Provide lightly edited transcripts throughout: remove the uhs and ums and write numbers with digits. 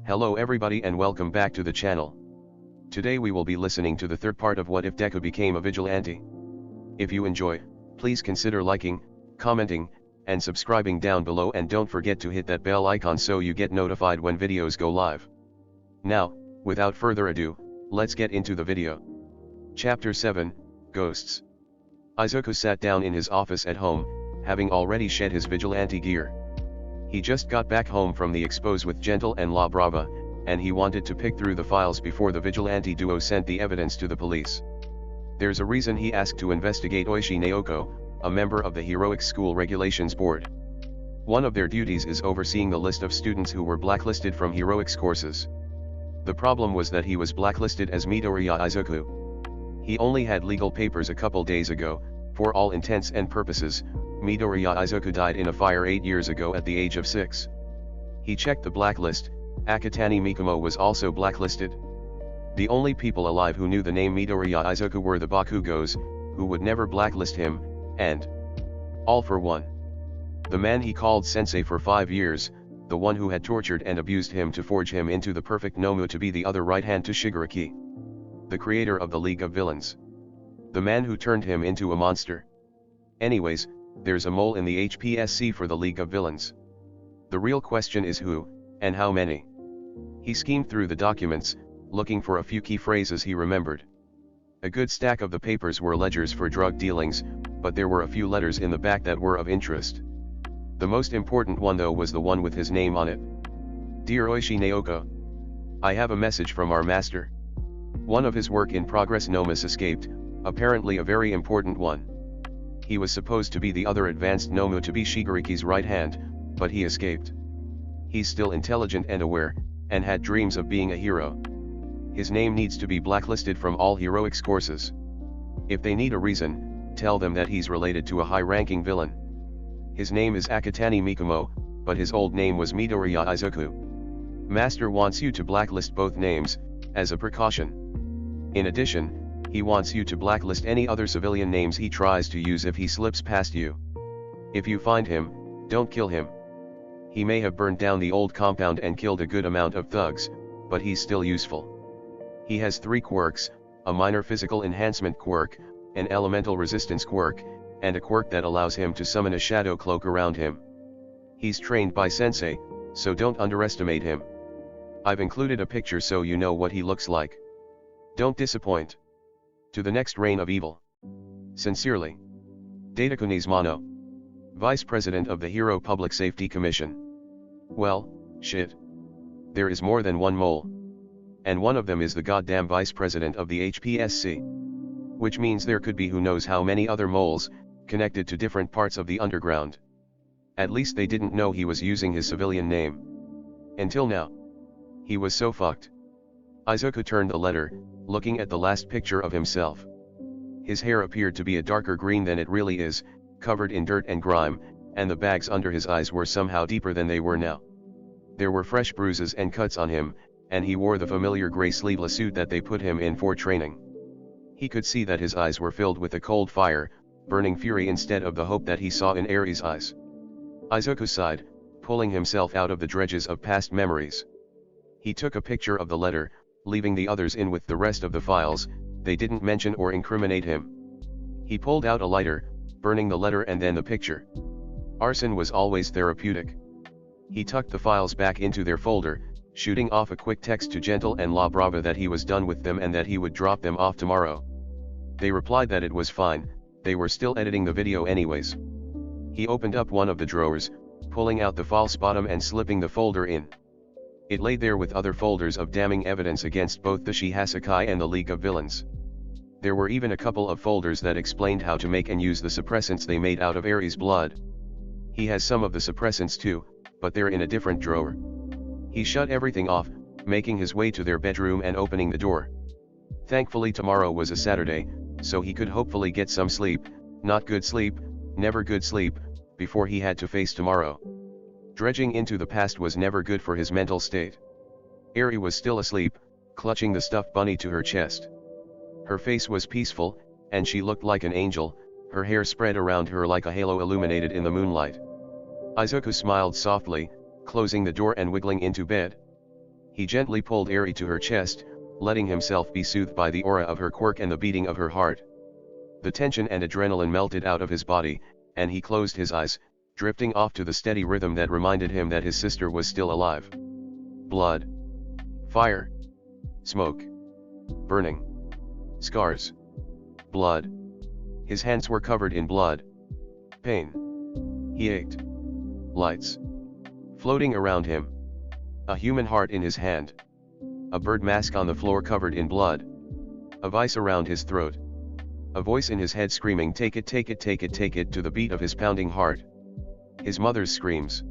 Hello everybody and welcome back to the channel. Today we will be listening to the third part of What If Deku Became a Vigilante. If you enjoy, please consider liking, commenting, and subscribing down below, and don't forget to hit that bell icon so you get notified when videos go live. Now, without further ado, let's get into the video. Chapter 7, Ghosts. Izuku sat down in his office at home, having already shed his vigilante gear. He just got back home from the expose with Gentle and La Brava, and he wanted to pick through the files before the vigilante duo sent the evidence to the police. There's a reason he asked to investigate Oishi Naoko, a member of the Heroic School Regulations Board. One of their duties is overseeing the list of students who were blacklisted from Heroics courses. The problem was that he was blacklisted as Midoriya Izuku. He only had legal papers a couple days ago. For all intents and purposes, Midoriya Izuku died in a fire 8 years ago at the age of 6. He checked the blacklist. Akatani Mikumo was also blacklisted. The only people alive who knew the name Midoriya Izuku were the Bakugos, who would never blacklist him, and all for one. The man he called sensei for 5 years, the one who had tortured and abused him to forge him into the perfect Nomu to be the other right hand to Shigaraki. The creator of the League of Villains. The man who turned him into a monster. Anyways, there's a mole in the HPSC for the League of Villains. The real question is who, and how many. He schemed through the documents, looking for a few key phrases he remembered. A good stack of the papers were ledgers for drug dealings, but there were a few letters in the back that were of interest. The most important one though was the one with his name on it. Dear Oishi Naoko, I have a message from our master. One of his work in progress nomas escaped, apparently a very important one. He was supposed to be the other advanced Nomu to be Shigaraki's right hand, but he escaped. He's still intelligent and aware, and had dreams of being a hero. His name needs to be blacklisted from all heroics courses. If they need a reason, tell them that he's related to a high-ranking villain. His name is Akatani Mikumo, but his old name was Midoriya Izuku. Master wants you to blacklist both names, as a precaution. In addition, he wants you to blacklist any other civilian names he tries to use if he slips past you. If you find him, don't kill him. He may have burned down the old compound and killed a good amount of thugs, but he's still useful. He has 3 quirks, a minor physical enhancement quirk, an elemental resistance quirk, and a quirk that allows him to summon a shadow cloak around him. He's trained by Sensei, so don't underestimate him. I've included a picture so you know what he looks like. Don't disappoint. To the next reign of evil. Sincerely. Deku Nizumano, Vice President of the Hero Public Safety Commission. Well, shit. There is more than one mole. And one of them is the goddamn Vice President of the HPSC. Which means there could be who knows how many other moles, connected to different parts of the underground. At least they didn't know he was using his civilian name. Until now. He was so fucked. Izuku turned the letter, looking at the last picture of himself. His hair appeared to be a darker green than it really is, covered in dirt and grime, and the bags under his eyes were somehow deeper than they were now. There were fresh bruises and cuts on him, and he wore the familiar gray sleeveless suit that they put him in for training. He could see that his eyes were filled with a cold fire, burning fury instead of the hope that he saw in Aries' eyes. Izuku sighed, pulling himself out of the dredges of past memories. He took a picture of the letter, leaving the others in with the rest of the files. They didn't mention or incriminate him. He pulled out a lighter, burning the letter and then the picture. Arson was always therapeutic. He tucked the files back into their folder, shooting off a quick text to Gentle and La Brava that he was done with them and that he would drop them off tomorrow. They replied that it was fine, they were still editing the video anyways. He opened up one of the drawers, pulling out the false bottom and slipping the folder in. It lay there with other folders of damning evidence against both the Shihasakai and the League of Villains. There were even a couple of folders that explained how to make and use the suppressants they made out of Aries' blood. He has some of the suppressants too, but they're in a different drawer. He shut everything off, making his way to their bedroom and opening the door. Thankfully tomorrow was a Saturday, so he could hopefully get some sleep, not good sleep, never good sleep, before he had to face tomorrow. Dredging into the past was never good for his mental state. Eri was still asleep, clutching the stuffed bunny to her chest. Her face was peaceful, and she looked like an angel, her hair spread around her like a halo illuminated in the moonlight. Izuku smiled softly, closing the door and wiggling into bed. He gently pulled Eri to her chest, letting himself be soothed by the aura of her quirk and the beating of her heart. The tension and adrenaline melted out of his body, and he closed his eyes, drifting off to the steady rhythm that reminded him that his sister was still alive. Blood. Fire. Smoke. Burning. Scars. Blood. His hands were covered in blood. Pain. He ached. Lights. Floating around him. A human heart in his hand. A bird mask on the floor covered in blood. A vice around his throat. A voice in his head screaming, "Take it, take it, take it, take it," to the beat of his pounding heart. His mother's screams.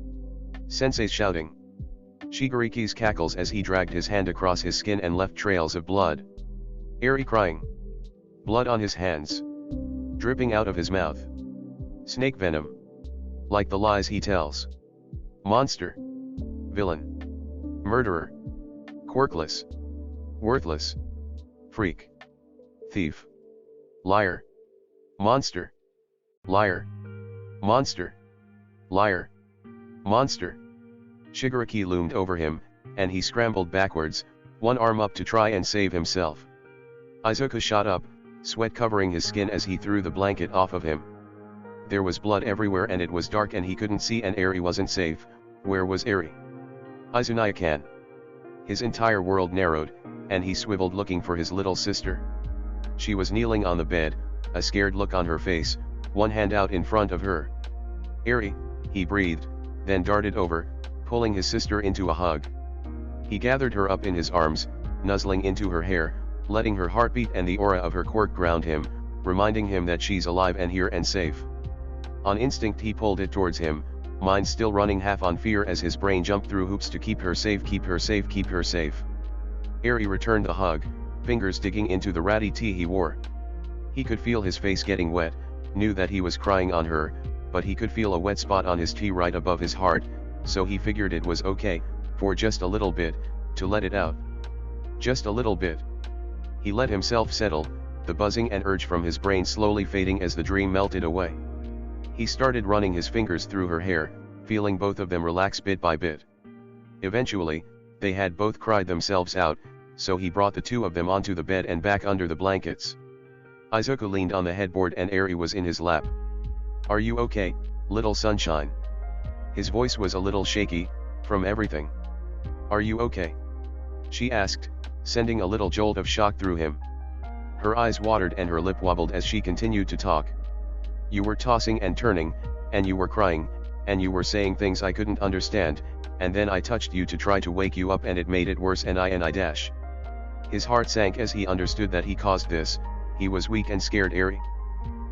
Sensei's shouting. Shigeriki's cackles as he dragged his hand across his skin and left trails of blood. Eri crying. Blood on his hands. Dripping out of his mouth. Snake venom. Like the lies he tells. Monster. Villain. Murderer. Quirkless. Worthless. Freak. Thief. Liar. Monster. Liar. Monster. Liar. Monster. Shigaraki loomed over him, and he scrambled backwards, one arm up to try and save himself. Izuku shot up, sweat covering his skin as he threw the blanket off of him. There was blood everywhere and it was dark and he couldn't see, and Eri wasn't safe. Where was Eri? Izunaya-kan. His entire world narrowed, and he swiveled looking for his little sister. She was kneeling on the bed, a scared look on her face, one hand out in front of her. "Eri," he breathed, then darted over, pulling his sister into a hug. He gathered her up in his arms, nuzzling into her hair, letting her heartbeat and the aura of her quirk ground him, reminding him that she's alive and here and safe. On instinct he pulled it towards him, mind still running half on fear as his brain jumped through hoops to keep her safe, keep her safe, keep her safe. Eri returned the hug, fingers digging into the ratty tee he wore. He could feel his face getting wet, knew that he was crying on her, but he could feel a wet spot on his tee right above his heart, so he figured it was okay, for just a little bit, to let it out. Just a little bit. He let himself settle, the buzzing and urge from his brain slowly fading as the dream melted away. He started running his fingers through her hair, feeling both of them relax bit by bit. Eventually, they had both cried themselves out, so he brought the two of them onto the bed and back under the blankets. Izuku leaned on the headboard and Eri was in his lap. "Are you okay, little sunshine?" His voice was a little shaky, from everything. "Are you okay?" she asked, sending a little jolt of shock through him. Her eyes watered and her lip wobbled as she continued to talk. "You were tossing and turning, and you were crying, and you were saying things I couldn't understand, and then I touched you to try to wake you up and it made it worse and I dash." His heart sank as he understood that he caused this. He was weak and scared. "Eri.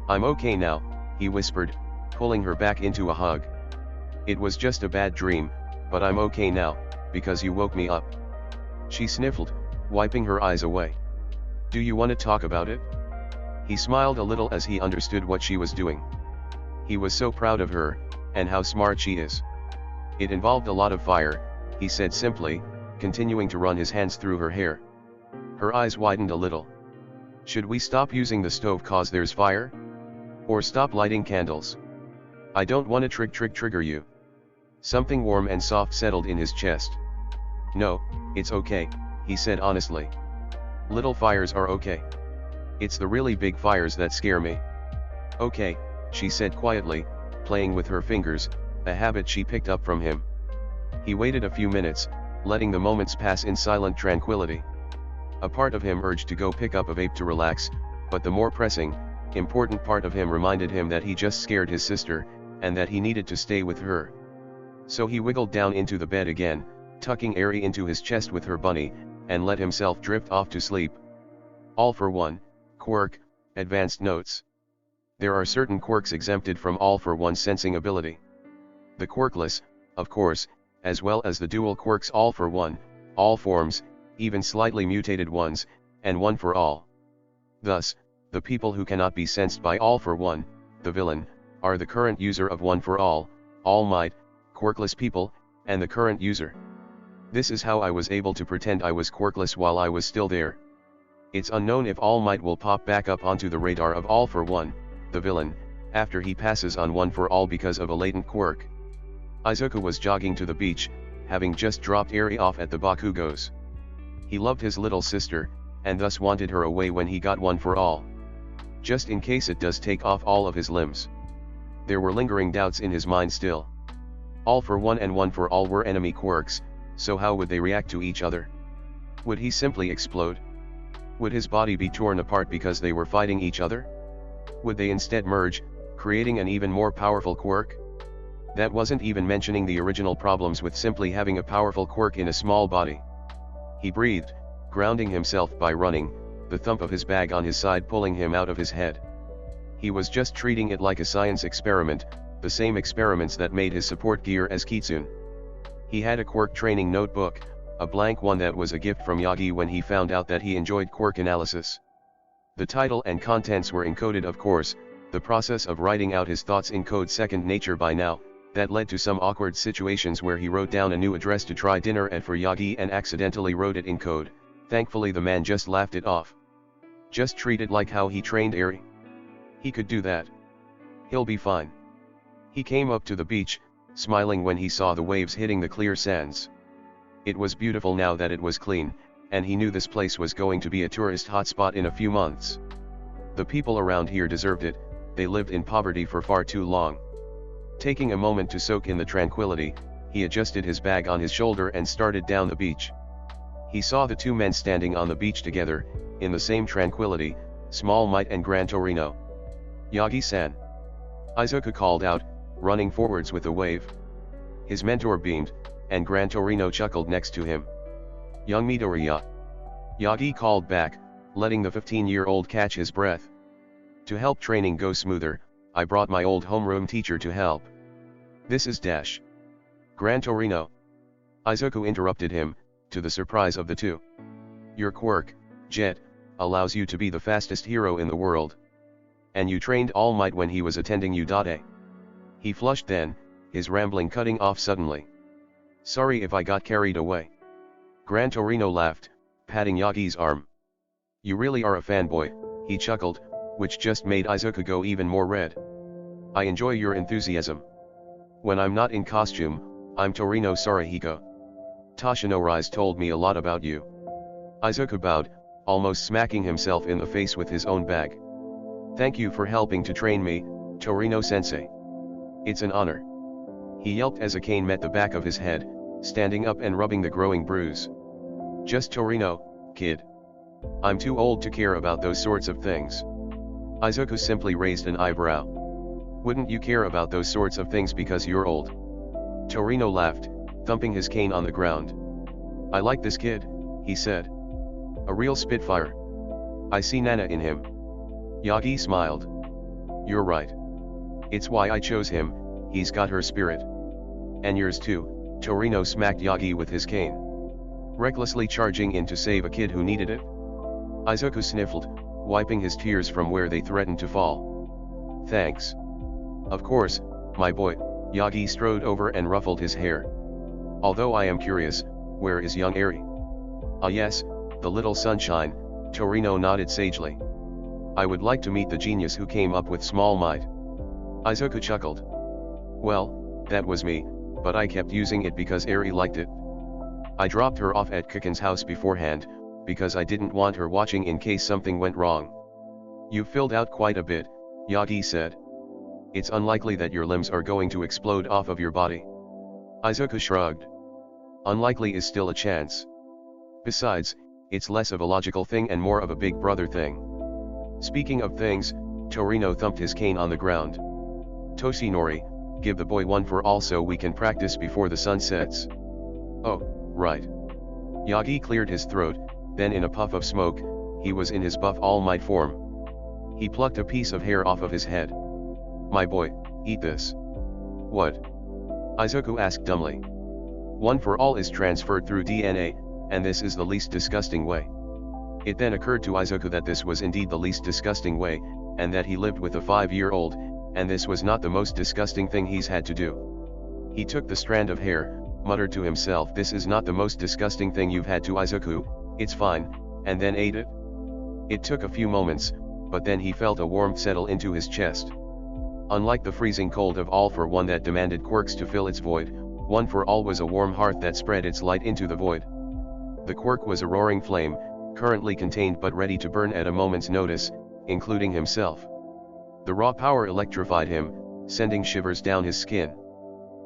I'm okay now," he whispered, pulling her back into a hug. "It was just a bad dream, but I'm okay now, because you woke me up." She sniffled, wiping her eyes away. "Do you want to talk about it?" He smiled a little as he understood what she was doing. He was so proud of her, and how smart she is. "It involved a lot of fire," he said simply, continuing to run his hands through her hair. Her eyes widened a little. "Should we stop using the stove cause there's fire? Or stop lighting candles? I don't want to trigger you." Something warm and soft settled in his chest. "No, it's okay," he said honestly. "Little fires are okay. It's the really big fires that scare me." "Okay," she said quietly, playing with her fingers, a habit she picked up from him. He waited a few minutes, letting the moments pass in silent tranquility. A part of him urged to go pick up a vape to relax, but the more pressing, important part of him reminded him that he just scared his sister, and that he needed to stay with her. So he wiggled down into the bed again, tucking Eri into his chest with her bunny, and let himself drift off to sleep. All for one, quirk, advanced notes. There are certain quirks exempted from all for one sensing ability. The quirkless, of course, as well as the dual quirks all for one, all forms, even slightly mutated ones, and one for all. Thus, the people who cannot be sensed by all for one, the villain, are the current user of one for all might, quirkless people, and the current user. This is how I was able to pretend I was quirkless while I was still there. It's unknown if All Might will pop back up onto the radar of All for One, the villain, after he passes on One for All because of a latent quirk. Izuku was jogging to the beach, having just dropped Eri off at the Bakugos. He loved his little sister, and thus wanted her away when he got one for all. Just in case it does take off all of his limbs. There were lingering doubts in his mind still. All for one and one for all were enemy quirks, so how would they react to each other? Would he simply explode? Would his body be torn apart because they were fighting each other? Would they instead merge, creating an even more powerful quirk? That wasn't even mentioning the original problems with simply having a powerful quirk in a small body. He breathed, grounding himself by running, the thump of his bag on his side pulling him out of his head. He was just treating it like a science experiment, the same experiments that made his support gear as Kitsune. He had a quirk training notebook, a blank one that was a gift from Yagi when he found out that he enjoyed quirk analysis. The title and contents were encoded, of course, the process of writing out his thoughts in code second nature by now. That led to some awkward situations where he wrote down a new address to try dinner at for Yagi and accidentally wrote it in code. Thankfully the man just laughed it off. Just treat it like how he trained Eri. He could do that. He'll be fine. He came up to the beach, smiling when he saw the waves hitting the clear sands. It was beautiful now that it was clean, and he knew this place was going to be a tourist hotspot in a few months. The people around here deserved it, they lived in poverty for far too long. Taking a moment to soak in the tranquility, he adjusted his bag on his shoulder and started down the beach. He saw the two men standing on the beach together, in the same tranquility, Small Might and Gran Torino. Yagi-san. Izuku called out, running forwards with a wave. His mentor beamed, and Gran Torino chuckled next to him. Young Midoriya. Yagi called back, letting the 15-year-old catch his breath. To help training go smoother, I brought my old homeroom teacher to help. This is Dash. Gran Torino. Izuku interrupted him, to the surprise of the two. Your quirk, Jet, allows you to be the fastest hero in the world. And you trained All Might when he was attending you. He flushed then, his rambling cutting off suddenly. Sorry if I got carried away. Gran Torino laughed, patting Yagi's arm. You really are a fanboy, he chuckled, which just made Izuku go even more red. I enjoy your enthusiasm. When I'm not in costume, I'm Torino Sarahiko. Toshinori's told me a lot about you. Izuku bowed, almost smacking himself in the face with his own bag. Thank you for helping to train me, Torino-sensei. It's an honor. He yelped as a cane met the back of his head, standing up and rubbing the growing bruise. Just Torino, kid. I'm too old to care about those sorts of things. Izuku simply raised an eyebrow. Wouldn't you care about those sorts of things because you're old? Torino laughed, thumping his cane on the ground. I like this kid, he said. A real spitfire. I see Nana in him. Yagi smiled. You're right. It's why I chose him, he's got her spirit. And yours too, Torino smacked Yagi with his cane. Recklessly charging in to save a kid who needed it. Izuku sniffled, wiping his tears from where they threatened to fall. Thanks. Of course, my boy, Yagi strode over and ruffled his hair. Although I am curious, where is young Eri? Ah yes, the little sunshine, Torino nodded sagely. I would like to meet the genius who came up with Small Might. Izuku chuckled. Well, that was me, but I kept using it because Eri liked it. I dropped her off at Kiken's house beforehand, because I didn't want her watching in case something went wrong. You filled out quite a bit, Yagi said. It's unlikely that your limbs are going to explode off of your body. Izuku shrugged. Unlikely is still a chance. Besides, it's less of a logical thing and more of a big brother thing. Speaking of things, Torino thumped his cane on the ground. Toshinori, give the boy one for all so we can practice before the sun sets. Oh, right. Yagi cleared his throat, then in a puff of smoke, he was in his buff All Might form. He plucked a piece of hair off of his head. My boy, eat this. What? Izuku asked dumbly. One for all is transferred through DNA, and this is the least disgusting way. It then occurred to Izuku that this was indeed the least disgusting way, and that he lived with a 5-year-old, and this was not the most disgusting thing he's had to do. He took the strand of hair, muttered to himself, this is not the most disgusting thing you've had to, Izuku, it's fine, and then ate it. It took a few moments, but then he felt a warmth settle into his chest. Unlike the freezing cold of All for One that demanded quirks to fill its void, One for All was a warm hearth that spread its light into the void. The quirk was a roaring flame, currently contained but ready to burn at a moment's notice, including himself. The raw power electrified him, sending shivers down his skin.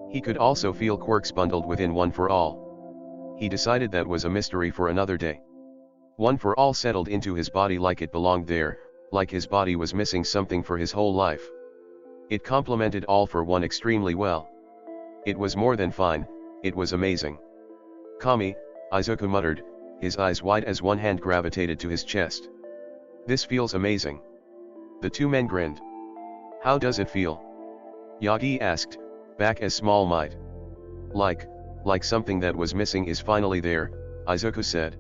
He could also feel quirks bundled within One for All. He decided that was a mystery for another day. One for All settled into his body like it belonged there, like his body was missing something for his whole life. It complemented All for One extremely well. It was more than fine, it was amazing. "Kami," Izuku muttered, his eyes wide as one hand gravitated to his chest. "This feels amazing." The two men grinned. "How does it feel?" Yagi asked, back as small might. Like something that was missing is finally there," Izuku said.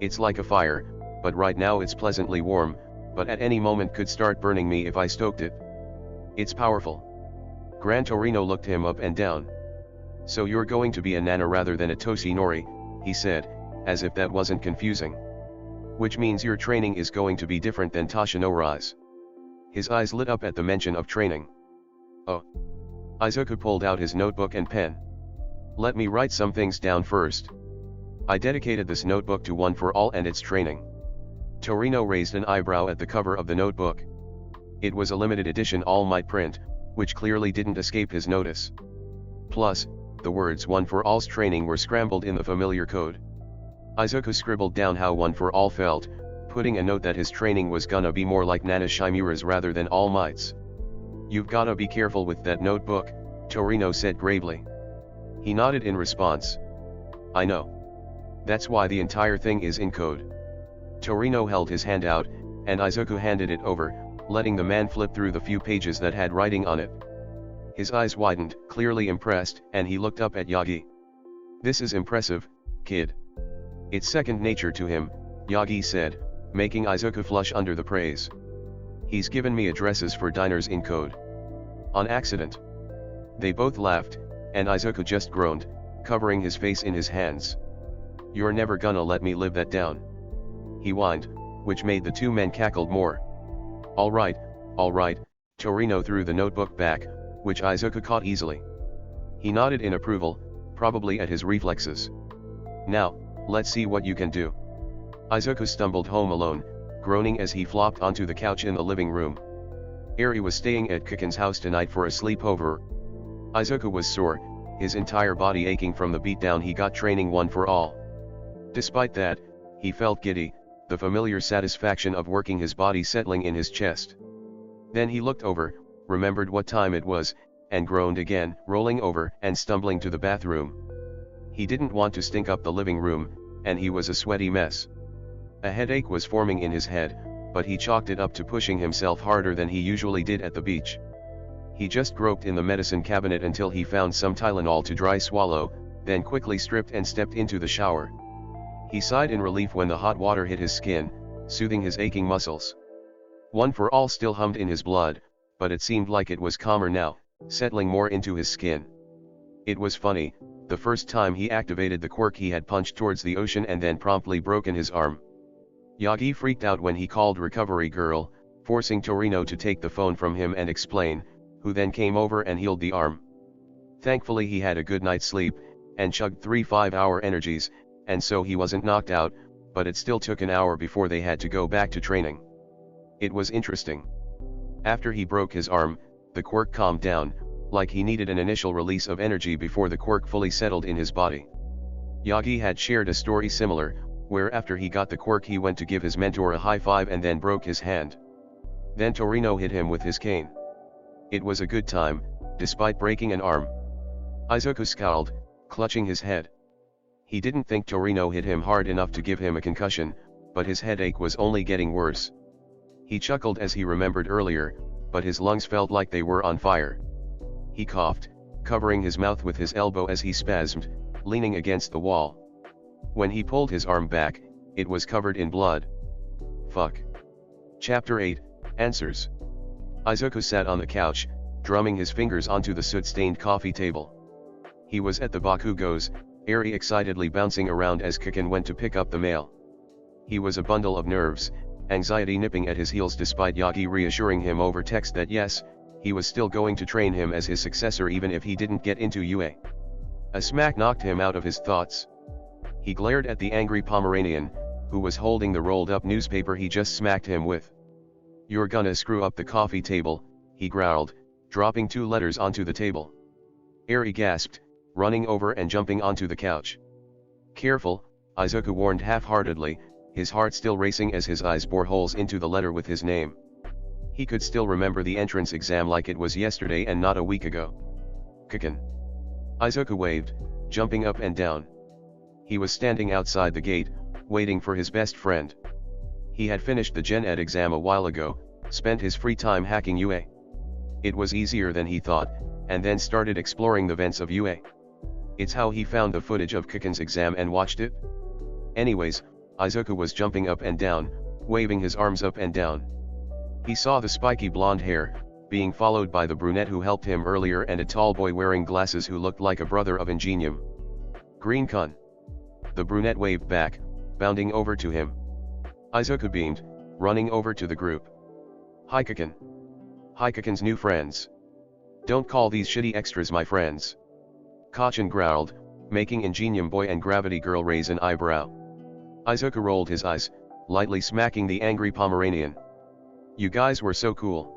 "It's like a fire, but right now it's pleasantly warm, but at any moment could start burning me if I stoked it. It's powerful." Gran Torino looked him up and down. "So you're going to be a Nana rather than a Toshinori," he said, as if that wasn't confusing. "Which means your training is going to be different than Toshinori's." His eyes lit up at the mention of training. "Oh." Izuku pulled out his notebook and pen. "Let me write some things down first." "I dedicated this notebook to One for All and its training." Torino raised an eyebrow at the cover of the notebook. It was a limited edition All Might print, which clearly didn't escape his notice. Plus, the words One for All's training were scrambled in the familiar code. Izuku scribbled down how One for All felt, putting a note that his training was gonna be more like Nana Shimura's rather than All Might's. "You've gotta be careful with that notebook," Torino said gravely. He nodded in response. "I know. That's why the entire thing is in code." Torino held his hand out, and Izuku handed it over, letting the man flip through the few pages that had writing on it. His eyes widened, clearly impressed, and he looked up at Yagi. "This is impressive, kid." "It's second nature to him," Yagi said, making Izuku flush under the praise. "He's given me addresses for diners in code." "On accident." They both laughed, and Izuku just groaned, covering his face in his hands. "You're never gonna let me live that down," he whined, which made the two men cackle more. All right," Torino threw the notebook back, which Izuku caught easily. He nodded in approval, probably at his reflexes. "Now, let's see what you can do." Izuku stumbled home alone, groaning as he flopped onto the couch in the living room. Eri was staying at Kiken's house tonight for a sleepover. Izuku was sore, his entire body aching from the beatdown he got training One for All. Despite that, he felt giddy, the familiar satisfaction of working his body settling in his chest. Then he looked over, remembered what time it was, and groaned again, rolling over and stumbling to the bathroom. He didn't want to stink up the living room, and he was a sweaty mess. A headache was forming in his head, but he chalked it up to pushing himself harder than he usually did at the beach. He just groped in the medicine cabinet until he found some Tylenol to dry swallow, then quickly stripped and stepped into the shower. He sighed in relief when the hot water hit his skin, soothing his aching muscles. One for All still hummed in his blood, but it seemed like it was calmer now, settling more into his skin. It was funny, the first time he activated the quirk he had punched towards the ocean and then promptly broken his arm. Yagi freaked out when he called Recovery Girl, forcing Torino to take the phone from him and explain, who then came over and healed the arm. Thankfully he had a good night's sleep, and chugged 3 5-hour energies, and so he wasn't knocked out, but it still took an hour before they had to go back to training. It was interesting. After he broke his arm, the quirk calmed down, like he needed an initial release of energy before the quirk fully settled in his body. Yagi had shared a story similar, where after he got the quirk he went to give his mentor a high five and then broke his hand. Then Torino hit him with his cane. It was a good time, despite breaking an arm. Izuku scowled, clutching his head. He didn't think Torino hit him hard enough to give him a concussion, but his headache was only getting worse. He chuckled as he remembered earlier, but his lungs felt like they were on fire. He coughed, covering his mouth with his elbow as he spasmed, leaning against the wall. When he pulled his arm back, it was covered in blood. Fuck. Chapter 8, Answers. Izuku sat on the couch, drumming his fingers onto the soot-stained coffee table. He was at the Bakugo's, Eri excitedly bouncing around as Kiken went to pick up the mail. He was a bundle of nerves, anxiety nipping at his heels despite Yagi reassuring him over text that yes, he was still going to train him as his successor even if he didn't get into UA. A smack knocked him out of his thoughts. He glared at the angry Pomeranian, who was holding the rolled-up newspaper he just smacked him with. "You're gonna screw up the coffee table," he growled, dropping 2 letters onto the table. Eri gasped, running over and jumping onto the couch. "Careful," Izuku warned half-heartedly, his heart still racing as his eyes bore holes into the letter with his name. He could still remember the entrance exam like it was yesterday and not a week ago. "Kikin." Izuku waved, jumping up and down. He was standing outside the gate, waiting for his best friend. He had finished the Gen Ed exam a while ago, spent his free time hacking UA. It was easier than he thought, and then started exploring the vents of UA. It's how he found the footage of Kikin's exam and watched it. Anyways, Izuku was jumping up and down, waving his arms up and down. He saw the spiky blonde hair, being followed by the brunette who helped him earlier and a tall boy wearing glasses who looked like a brother of Ingenium. "Green Kun." The brunette waved back, bounding over to him. Izuku beamed, running over to the group. "Hi Kikin." "Hi Kikin's new friends. Don't call these shitty extras my friends." Kachin growled, making Ingenium boy and Gravity girl raise an eyebrow. Izuku rolled his eyes, lightly smacking the angry Pomeranian. "You guys were so cool."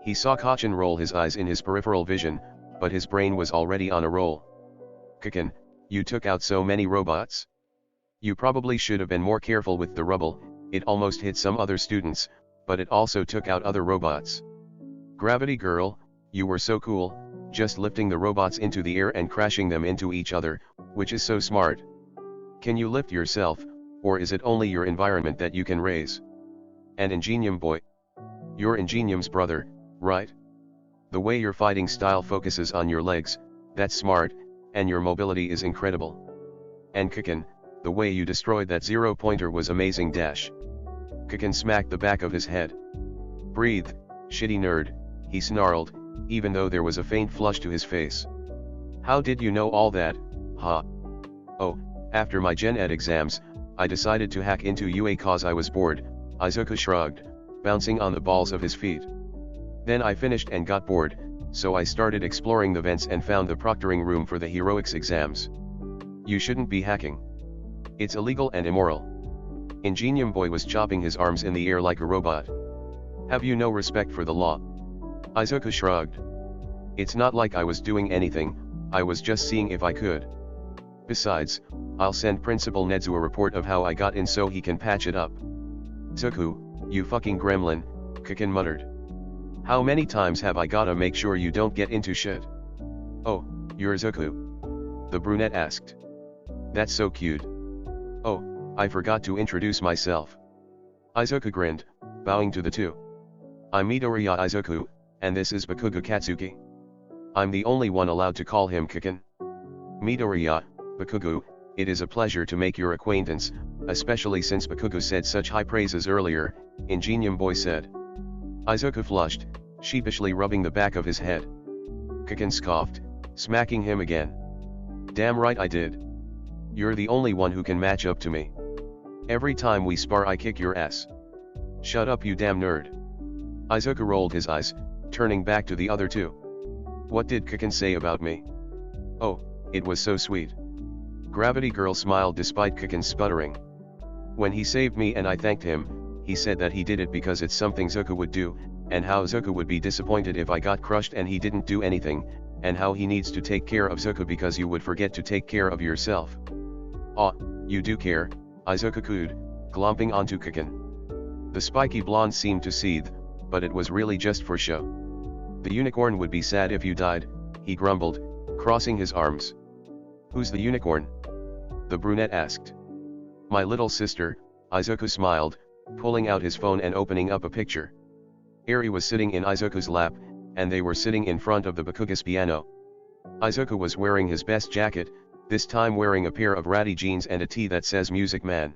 He saw Kachin roll his eyes in his peripheral vision, but his brain was already on a roll. "Kikin, you took out so many robots. You probably should have been more careful with the rubble, it almost hit some other students, but it also took out other robots." "Gravity girl, you were so cool, just lifting the robots into the air and crashing them into each other, which is so smart. Can you lift yourself, or is it only your environment that you can raise?" "And Ingenium boy. You're Ingenium's brother, right? The way your fighting style focuses on your legs, that's smart, and your mobility is incredible. And Kikin, the way you destroyed that 0-pointer was amazing dash." Kikin smacked the back of his head. "Breathe, shitty nerd," he snarled, even though there was a faint flush to his face. "How did you know all that, huh?" "Oh, after my Gen Ed exams, I decided to hack into UA cause I was bored," Izuku shrugged, bouncing on the balls of his feet. "Then I finished and got bored, so I started exploring the vents and found the proctoring room for the heroics exams." "You shouldn't be hacking. It's illegal and immoral." Ingenium boy was chopping his arms in the air like a robot. "Have you no respect for the law?" Izuku shrugged. "It's not like I was doing anything, I was just seeing if I could. Besides, I'll send Principal Nedzu a report of how I got in so he can patch it up." "Zuku, you fucking gremlin," Kikin muttered. "How many times have I gotta make sure you don't get into shit?" "Oh, you're Zuku?" the brunette asked. "That's so cute. Oh, I forgot to introduce myself." Izuku grinned, bowing to the two. "I'm Midoriya Izuku, and this is Bakugo Katsuki. I'm the only one allowed to call him Kikin." "Midoriya, Bakugo, it is a pleasure to make your acquaintance, especially since Bakugo said such high praises earlier," Ingenium boy said. Izuku flushed, sheepishly rubbing the back of his head. Kikin scoffed, smacking him again. "Damn right I did. You're the only one who can match up to me. Every time we spar I kick your ass." "Shut up you damn nerd." Izuku rolled his eyes, turning back to the other two. "What did Kikin say about me?" "Oh, it was so sweet." Gravity girl smiled despite Kikin's sputtering. "When he saved me and I thanked him, he said that he did it because it's something Zuko would do, and how Zuko would be disappointed if I got crushed and he didn't do anything, and how he needs to take care of Zuko because you would forget to take care of yourself." "Aw, you do care," Izuku cooed, glomping onto Kikin. The spiky blonde seemed to seethe, but it was really just for show. "The unicorn would be sad if you died," he grumbled, crossing his arms. "Who's the unicorn?" the brunette asked. "My little sister," Izuku smiled, pulling out his phone and opening up a picture. Eri was sitting in Izuku's lap, and they were sitting in front of the Bakuga's piano. Izuku was wearing his best jacket, this time wearing a pair of ratty jeans and a tee that says Music Man.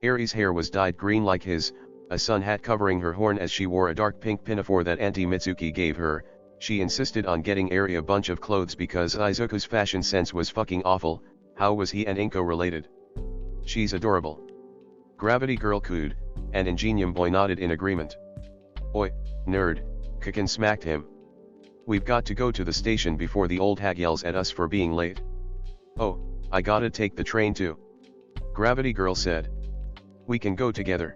Eri's hair was dyed green like his, a sun hat covering her horn as she wore a dark pink pinafore that Auntie Mitsuki gave her. She insisted on getting Eri a bunch of clothes because Izuku's fashion sense was fucking awful. How was he and Inko related? "She's adorable." Gravity girl cooed, and Ingenium boy nodded in agreement. "Oi, nerd," Kikin smacked him. "We've got to go to the station before the old hag yells at us for being late." Oh, I gotta take the train too. Gravity Girl said. We can go together.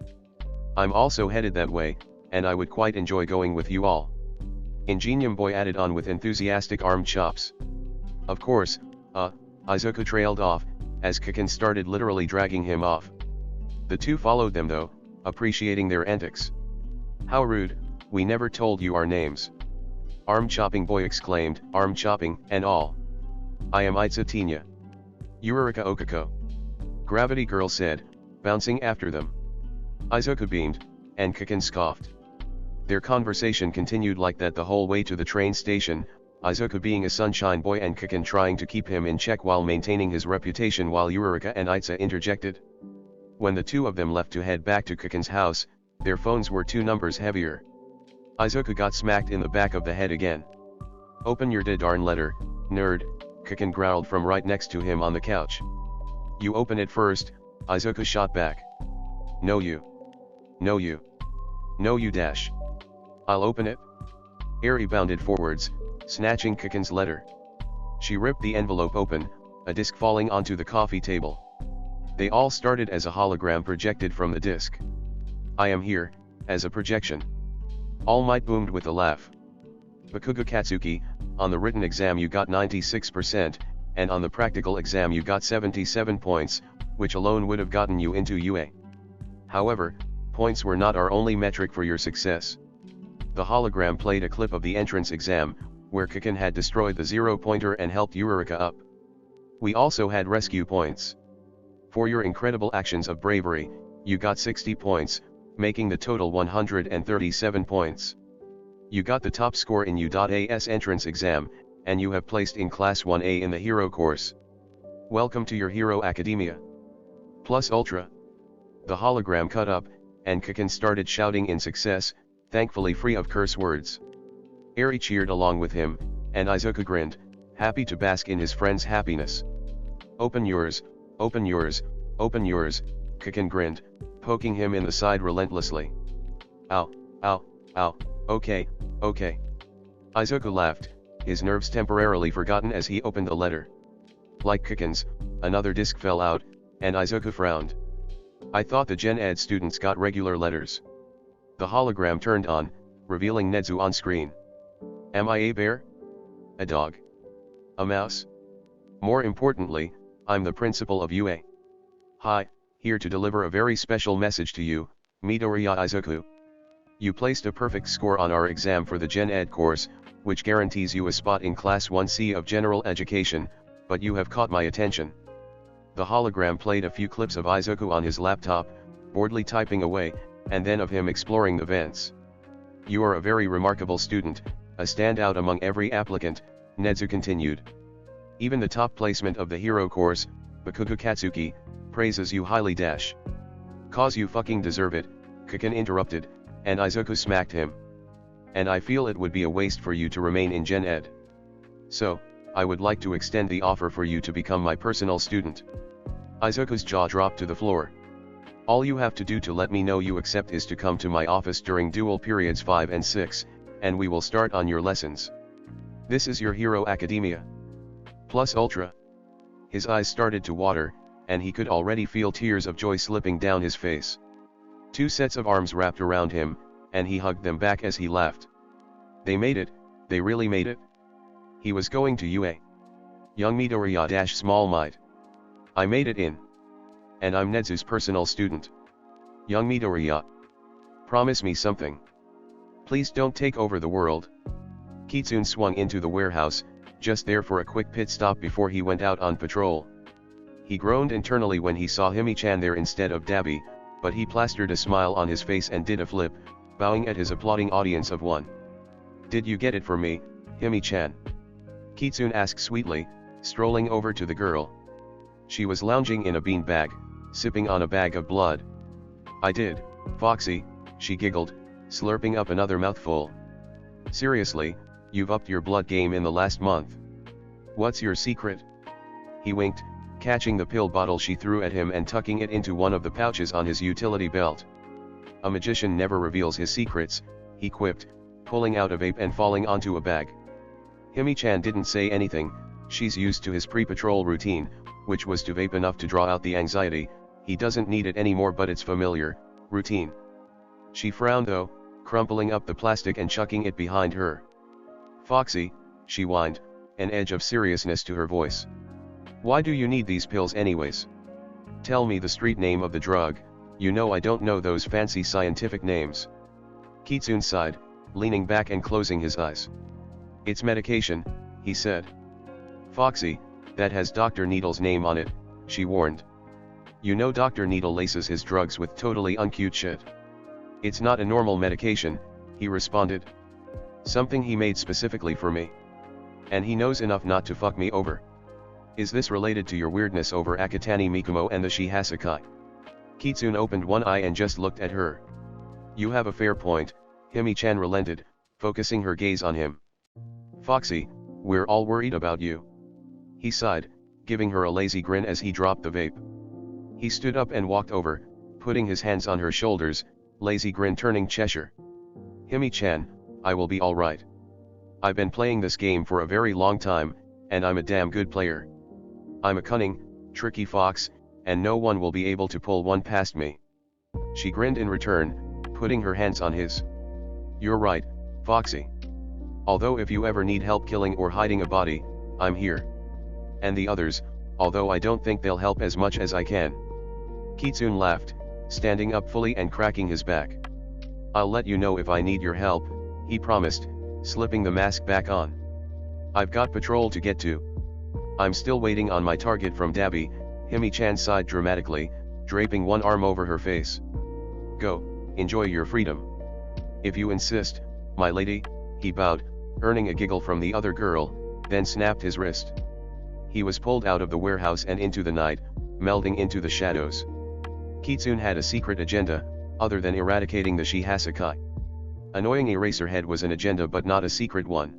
I'm also headed that way, and I would quite enjoy going with you all. Ingenium Boy added on with enthusiastic arm chops. Of course, Izuku trailed off, as Kaken started literally dragging him off. The two followed them though, appreciating their antics. How rude, we never told you our names. Arm chopping boy exclaimed, arm chopping, and all. I am Itza Tinya. Yurika Okako. Gravity Girl said, bouncing after them. Izuku beamed, and Kaken scoffed. Their conversation continued like that the whole way to the train station, Izuku being a sunshine boy and Kaken trying to keep him in check while maintaining his reputation while Yurika and Itza interjected. When the two of them left to head back to Kaken's house, their phones were 2 numbers heavier. Izuku got smacked in the back of the head again. Open your darn letter, nerd, Kaken growled from right next to him on the couch. You open it first, Izuku shot back. No you. No you. No you dash. I'll open it. Eri bounded forwards, snatching Kaken's letter. She ripped the envelope open, a disc falling onto the coffee table. They all started as a hologram projected from the disc. I am here, as a projection. All Might boomed with a laugh. Bakugo Katsuki, on the written exam you got 96%, and on the practical exam you got 77 points, which alone would have gotten you into UA. However, points were not our only metric for your success. The hologram played a clip of the entrance exam, where Kaken had destroyed the 0-pointer and helped Yurika up. We also had rescue points. For your incredible actions of bravery, you got 60 points, making the total 137 points. You got the top score in U.A's entrance exam, and you have placed in Class 1A in the Hero course. Welcome to your Hero Academia. Plus Ultra. The hologram cut up, and Kaken started shouting in success, thankfully free of curse words. Eri cheered along with him, and Izuku grinned, happy to bask in his friend's happiness. Open yours, open yours, open yours, Kaken grinned, poking him in the side relentlessly. Ow, ow, ow, okay, okay. Izuku laughed, his nerves temporarily forgotten as he opened the letter. Like Kaken's, another disc fell out, and Izuku frowned. I thought the Gen Ed students got regular letters. The hologram turned on, revealing Nedzu on screen. Am I a bear? A dog? A mouse? More importantly, I'm the principal of UA. Hi, here to deliver a very special message to you, Midoriya Izuku. You placed a perfect score on our exam for the Gen Ed course, which guarantees you a spot in Class 1C of General Education, but you have caught my attention. The hologram played a few clips of Izuku on his laptop, boredly typing away, and then of him exploring the vents. You are a very remarkable student, a standout among every applicant, Nedzu continued. Even the top placement of the Hero course, Bakugo Katsuki, praises you highly dash. Cause you fucking deserve it, Kaken interrupted, and Izuku smacked him. And I feel it would be a waste for you to remain in Gen Ed. So, I would like to extend the offer for you to become my personal student. Izuku's jaw dropped to the floor. All you have to do to let me know you accept is to come to my office during dual periods 5 and 6, and we will start on your lessons. This is your Hero Academia. Plus Ultra. His eyes started to water, and he could already feel tears of joy slipping down his face. 2 sets of arms wrapped around him, and he hugged them back as he laughed. They made it, they really made it. He was going to UA. Young Midoriya Small Might. I made it in. And I'm Nedzu's personal student. Young Midoriya. Promise me something. Please don't take over the world. Kitsune swung into the warehouse, just there for a quick pit stop before he went out on patrol. He groaned internally when he saw Himi-chan there instead of Dabi, but he plastered a smile on his face and did a flip, bowing at his applauding audience of 1. Did you get it for me, Himi-chan? Kitsune asked sweetly, strolling over to the girl. She was lounging in a beanbag, sipping on a bag of blood. I did, Foxy, she giggled, slurping up another mouthful. Seriously, you've upped your blood game in the last month. What's your secret? He winked, catching the pill bottle she threw at him and tucking it into one of the pouches on his utility belt. A magician never reveals his secrets, he quipped, pulling out a vape and falling onto a bag. Himi-chan didn't say anything, She's used to his pre-patrol routine, which was to vape enough to draw out the anxiety. He doesn't need it anymore, but it's familiar, routine. She frowned though, crumpling up the plastic and chucking it behind her. Foxy, she whined, an edge of seriousness to her voice. Why do you need these pills anyways? Tell me the street name of the drug, you know I don't know those fancy scientific names. Kitsune sighed, leaning back and closing his eyes. It's medication, he said. Foxy, that has Dr. Needle's name on it, she warned. You know Dr. Needle laces his drugs with totally uncute shit. It's not a normal medication, he responded. Something he made specifically for me. And he knows enough not to fuck me over. Is this related to your weirdness over Akatani Mikumo and the Shihasakai? Kitsune opened one eye and just looked at her. You have a fair point, Himi-chan relented, focusing her gaze on him. Foxy, we're all worried about you. He sighed, giving her a lazy grin as he dropped the vape. He stood up and walked over, putting his hands on her shoulders, lazy grin turning Cheshire. Himi-chan, I will be alright. I've been playing this game for a very long time, and I'm a damn good player. I'm a cunning, tricky fox, and no one will be able to pull one past me. She grinned in return, putting her hands on his. You're right, Foxy. Although if you ever need help killing or hiding a body, I'm here. And the others, although I don't think they'll help as much as I can. Kitsune laughed, standing up fully and cracking his back. I'll let you know if I need your help, he promised, slipping the mask back on. I've got patrol to get to. I'm still waiting on my target from Dabi, Himi-chan sighed dramatically, draping one arm over her face. Go, enjoy your freedom. If you insist, my lady, he bowed, earning a giggle from the other girl, then snapped his wrist. He was pulled out of the warehouse and into the night, melding into the shadows. Kitsune had a secret agenda, other than eradicating the Shihasakai. Annoying Eraserhead was an agenda but not a secret one.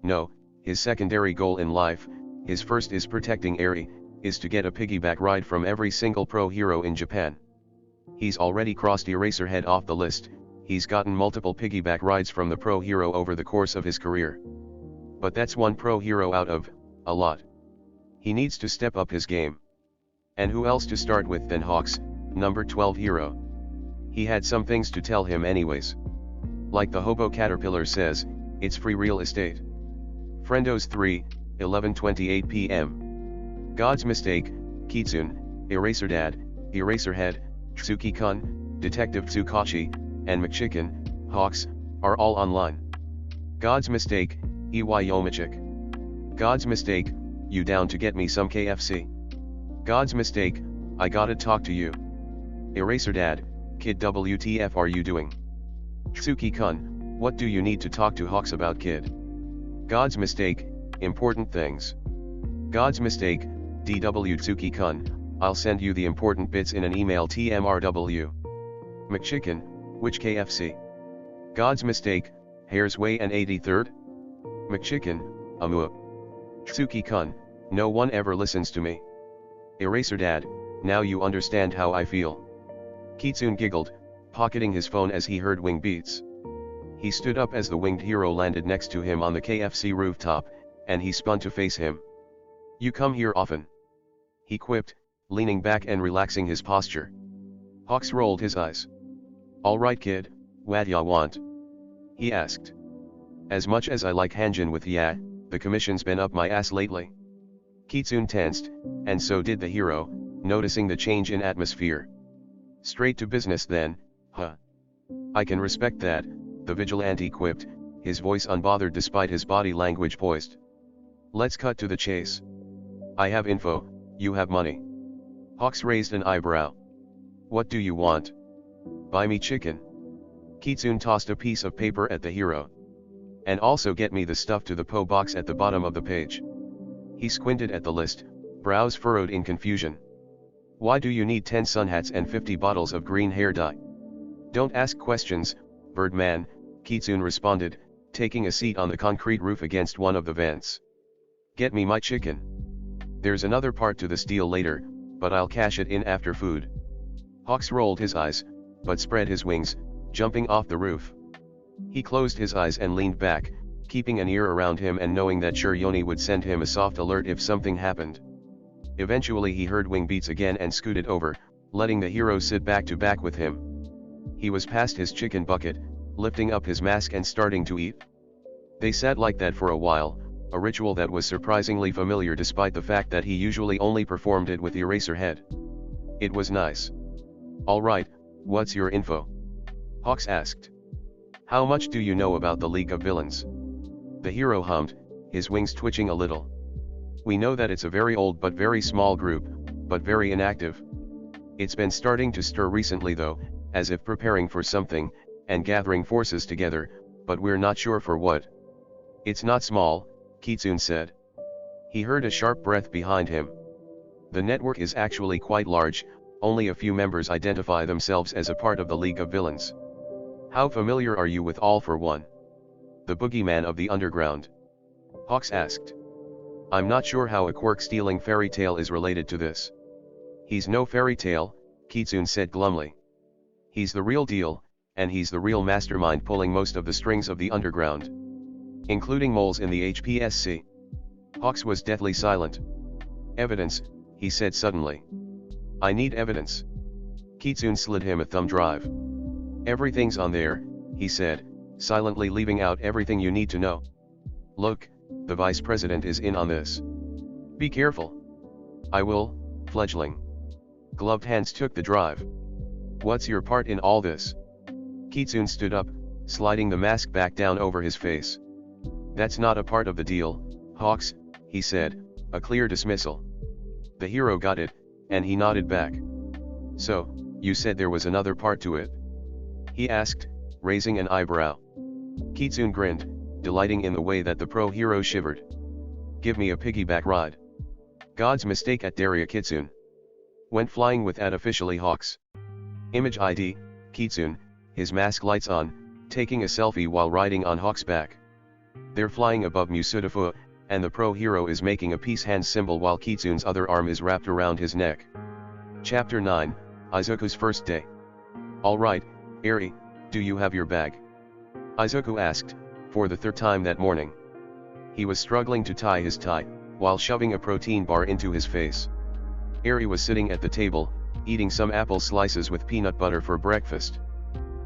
No, his secondary goal in life, his first is protecting Eri, is to get a piggyback ride from every single pro hero in Japan. He's already crossed Eraserhead off the list, he's gotten multiple piggyback rides from the pro hero over the course of his career. But that's one pro hero out of a lot. He needs to step up his game. And who else to start with than Hawks, number 12 hero? He had some things to tell him anyways. Like the Hobo Caterpillar says, it's free real estate. Friendos 3, 11:28 p.m. God's Mistake, Kitsune, Eraserdad, Eraserhead, Tsuki-kun, Detective Tsukachi, and McChicken, Hawks, are all online. God's Mistake, EY Yomachik. God's Mistake, you down to get me some KFC? God's Mistake, I gotta talk to you. Eraserdad, kid WTF are you doing? Tsuki-kun, what do you need to talk to Hawks about kid? God's Mistake, important things. God's Mistake, DW Tsuki-kun, I'll send you the important bits in an email TMRW. McChicken, which KFC? God's Mistake, Hare's Way and 83rd? McChicken, Amua. Tsuki-kun, no one ever listens to me. Eraserdad, now you understand how I feel. Kitsune giggled, pocketing his phone as he heard wing beats. He stood up as the winged hero landed next to him on the KFC rooftop, and he spun to face him. You come here often? He quipped, leaning back and relaxing his posture. Hawks rolled his eyes. Alright kid, what ya want? He asked. As much as I like Hanjin with ya, the commission's been up my ass lately. Kitsune tensed, and so did the hero, noticing the change in atmosphere. Straight to business then, huh? I can respect that, the Vigilante quipped, his voice unbothered despite his body language poised. Let's cut to the chase. I have info, you have money. Hawks raised an eyebrow. What do you want? Buy me chicken. Kitsune tossed a piece of paper at the hero. And also get me the stuff to the PO box at the bottom of the page. He squinted at the list, brows furrowed in confusion. Why do you need 10 sun hats and 50 bottles of green hair dye? Don't ask questions, Birdman, Kitsune responded, taking a seat on the concrete roof against one of the vents. Get me my chicken. There's another part to this deal later, but I'll cash it in after food. Hawks rolled his eyes, but spread his wings, jumping off the roof. He closed his eyes and leaned back, keeping an ear around him and knowing that sure Yoni would send him a soft alert if something happened. Eventually he heard wing beats again and scooted over, letting the hero sit back to back with him. He was past his chicken bucket, lifting up his mask and starting to eat. They sat like that for a while, a ritual that was surprisingly familiar despite the fact that he usually only performed it with Eraserhead. It was nice. "Alright, what's your info?" Hawks asked. "How much do you know about the League of Villains?" The hero hummed, his wings twitching a little. "We know that it's a very old but very small group, but very inactive. It's been starting to stir recently though, as if preparing for something, and gathering forces together, but we're not sure for what." "It's not small," Kitsune said. He heard a sharp breath behind him. "The network is actually quite large, only a few members identify themselves as a part of the League of Villains." "How familiar are you with All for One, the boogeyman of the underground?" Hawks asked. "I'm not sure how a quirk-stealing fairy tale is related to this." "He's no fairy tale," Kitsune said glumly. "He's the real deal, and he's the real mastermind pulling most of the strings of the underground. Including moles in the HPSC." Hawks was deathly silent. "Evidence," he said suddenly. "I need evidence." Kitsune slid him a thumb drive. "Everything's on there," he said, silently leaving out everything you need to know. "Look, the vice president is in on this. Be careful." "I will, fledgling." Gloved hands took the drive. "What's your part in all this?" Kitsune stood up, sliding the mask back down over his face. "That's not a part of the deal, Hawks," he said, a clear dismissal. The hero got it, and he nodded back. "So, you said there was another part to it?" he asked, raising an eyebrow. Kitsune grinned, delighting in the way that the pro-hero shivered. "Give me a piggyback ride." God's mistake at Daria Kitsune. Went flying with officially Hawks. Image ID, Kitsune, his mask lights on, taking a selfie while riding on Hawk's back. They're flying above Musudafu, and the pro-hero is making a peace hand symbol while Kitsune's other arm is wrapped around his neck. Chapter 9, Izuku's first day. "Alright, Eri, do you have your bag?" Izuku asked, for the third time that morning. He was struggling to tie his tie, while shoving a protein bar into his face. Eri was sitting at the table, eating some apple slices with peanut butter for breakfast.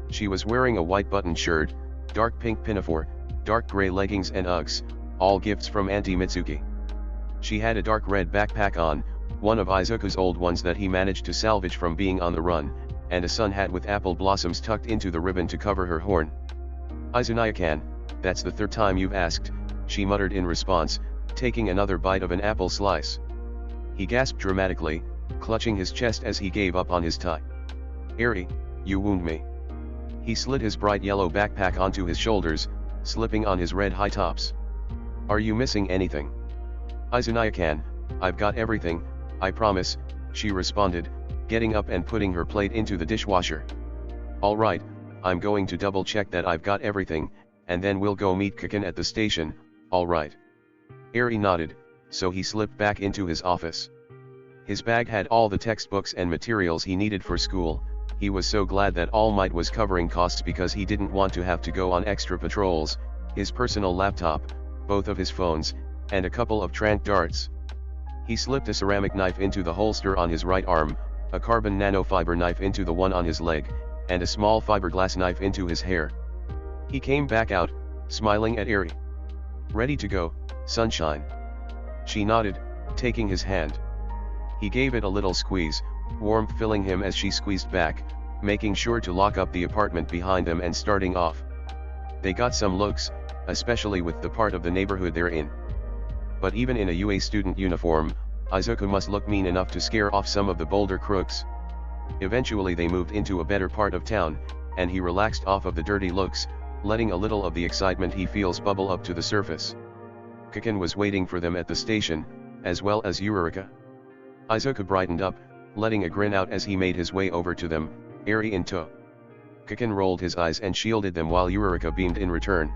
She was wearing a white button shirt, dark pink pinafore, dark gray leggings and Uggs, all gifts from Auntie Mitsuki. She had a dark red backpack on, one of Izuku's old ones that he managed to salvage from being on the run, and a sun hat with apple blossoms tucked into the ribbon to cover her horn. "Izunaya-kan, that's the third time you've asked," she muttered in response, taking another bite of an apple slice. He gasped dramatically, clutching his chest as he gave up on his tie. "Eri, you wound me." He slid his bright yellow backpack onto his shoulders, slipping on his red high tops. "Are you missing anything?" "Izunaya-kan, I've got everything, I promise," she responded, getting up and putting her plate into the dishwasher. "Alright, I'm going to double check that I've got everything, and then we'll go meet Kaken at the station, alright?" Eri nodded, so he slipped back into his office. His bag had all the textbooks and materials he needed for school. He was so glad that All Might was covering costs because he didn't want to have to go on extra patrols, his personal laptop, both of his phones, and a couple of tranq darts. He slipped a ceramic knife into the holster on his right arm, a carbon nanofiber knife into the one on his leg, and a small fiberglass knife into his hair. He came back out, smiling at Eri. "Ready to go, sunshine?" She nodded, taking his hand. He gave it a little squeeze, warmth filling him as she squeezed back, making sure to lock up the apartment behind them and starting off. They got some looks, especially with the part of the neighborhood they're in. But even in a UA student uniform, Izuku must look mean enough to scare off some of the bolder crooks. Eventually they moved into a better part of town, and he relaxed off of the dirty looks, letting a little of the excitement he feels bubble up to the surface. Kaken was waiting for them at the station, as well as Eureka. Izuku brightened up, letting a grin out as he made his way over to them, Eri in tow. Kaken rolled his eyes and shielded them while Eureka beamed in return.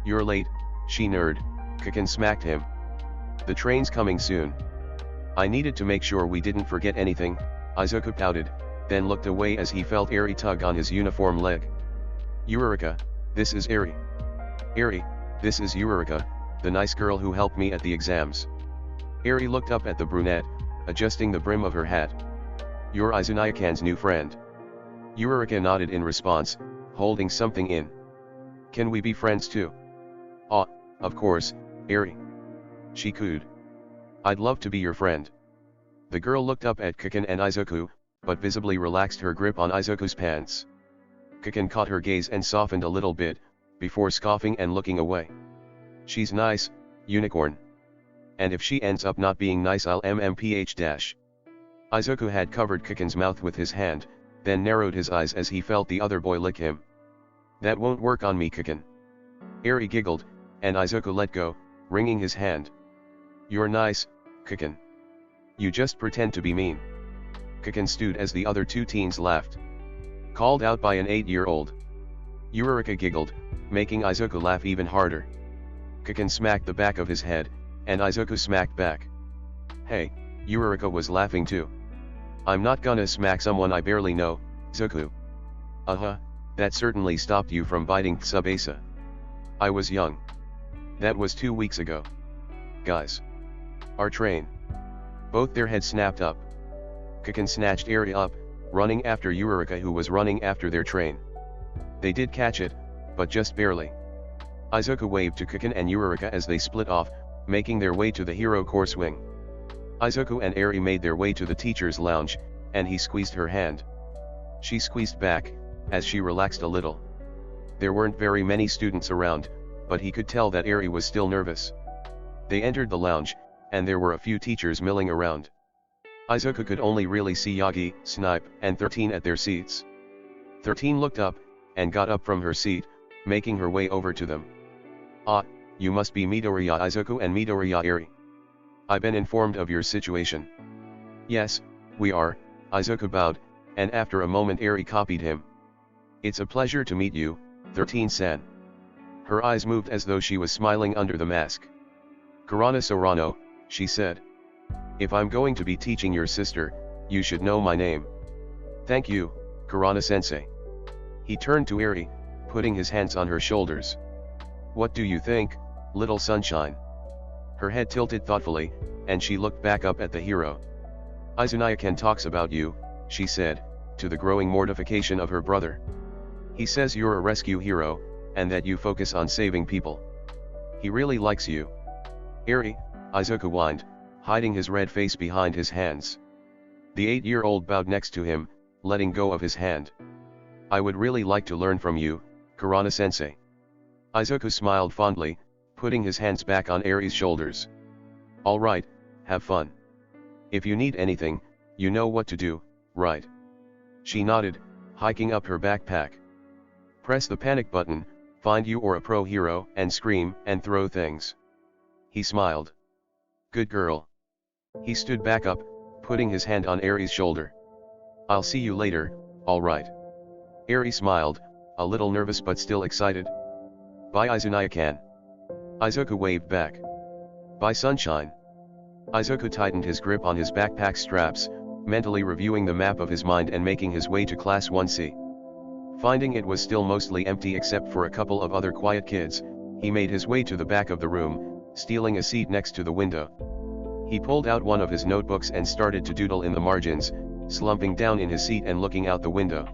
"You're late, she nerd," Kaken smacked him. "The train's coming soon." "I needed to make sure we didn't forget anything," Izuku pouted, then looked away as he felt Eri tug on his uniform leg. "Eureka, this is Eri." "Eri, This is Eureka, the nice girl who helped me at the exams. Eri looked up at the brunette, adjusting the brim of her hat. You're Izunaya-kan's new friend. Eureka nodded in response, holding something in. Can we be friends too? Ah, of course, Eri. She cooed. I'd love to be your friend. The girl looked up at Kiken and Izuku, but visibly relaxed her grip on Izuku's pants. Kiken caught her gaze and softened a little bit, before scoffing and looking away. She's nice, unicorn. And if she ends up not being nice, I'll MMPH-. Izuku had covered Kiken's mouth with his hand, then narrowed his eyes as he felt the other boy lick him. That won't work on me, Kiken. Eri giggled, and Izuku let go, wringing his hand. You're nice, Kiken. You just pretend to be mean. Kiken stewed as the other two teens laughed. Called out by an 8-year-old. Eureka giggled, making Izuku laugh even harder. Kiken smacked the back of his head, and Izuku smacked back. Hey, Eureka was laughing too. I'm not gonna smack someone I barely know, Zuku. That certainly stopped you from biting Tsubasa. I was young. That was 2 weeks ago. Guys. Our train. Both their heads snapped up. Kiken snatched Eri up, running after Eureka, who was running after their train. They did catch it, but just barely. Izuku waved to Kiken and Eureka as they split off, making their way to the hero course wing. Izuku and Eri made their way to the teacher's lounge, and he squeezed her hand. She squeezed back, as she relaxed a little. There weren't very many students around, but he could tell that Eri was still nervous. They entered the lounge, and there were a few teachers milling around. Izuku could only really see Yagi, Snipe, and 13 at their seats. 13 looked up, and got up from her seat, making her way over to them. Ah, you must be Midoriya Izuku and Midoriya Eri. I've been informed of your situation. Yes, we are, Izuku bowed, and after a moment Eri copied him. It's a pleasure to meet you, 13-san. Her eyes moved as though she was smiling under the mask. Kurana Sorano, she said. If I'm going to be teaching your sister, you should know my name. Thank you, Kurana-sensei. He turned to Eri, putting his hands on her shoulders. What do you think, little sunshine? Her head tilted thoughtfully, and she looked back up at the hero. Izunaya-kan talks about you, she said, to the growing mortification of her brother. He says you're a rescue hero, and that you focus on saving people. He really likes you. Eri, Izuku whined, hiding his red face behind his hands. The 8-year-old bowed next to him, letting go of his hand. I would really like to learn from you, Kurana-sensei. Izuku smiled fondly, putting his hands back on Eri's shoulders. All right, have fun. If you need anything, you know what to do, right? She nodded, hiking up her backpack. Press the panic button, find you or a pro hero, and scream and throw things. He smiled. Good girl. He stood back up, putting his hand on Eri's shoulder. I'll see you later, all right. Eri smiled, a little nervous but still excited. Bye Izunaya-kan. Izuku waved back. Bye sunshine. Izuku tightened his grip on his backpack straps, mentally reviewing the map of his mind and making his way to Class 1C. Finding it was still mostly empty except for a couple of other quiet kids, he made his way to the back of the room, stealing a seat next to the window. He pulled out one of his notebooks and started to doodle in the margins, slumping down in his seat and looking out the window.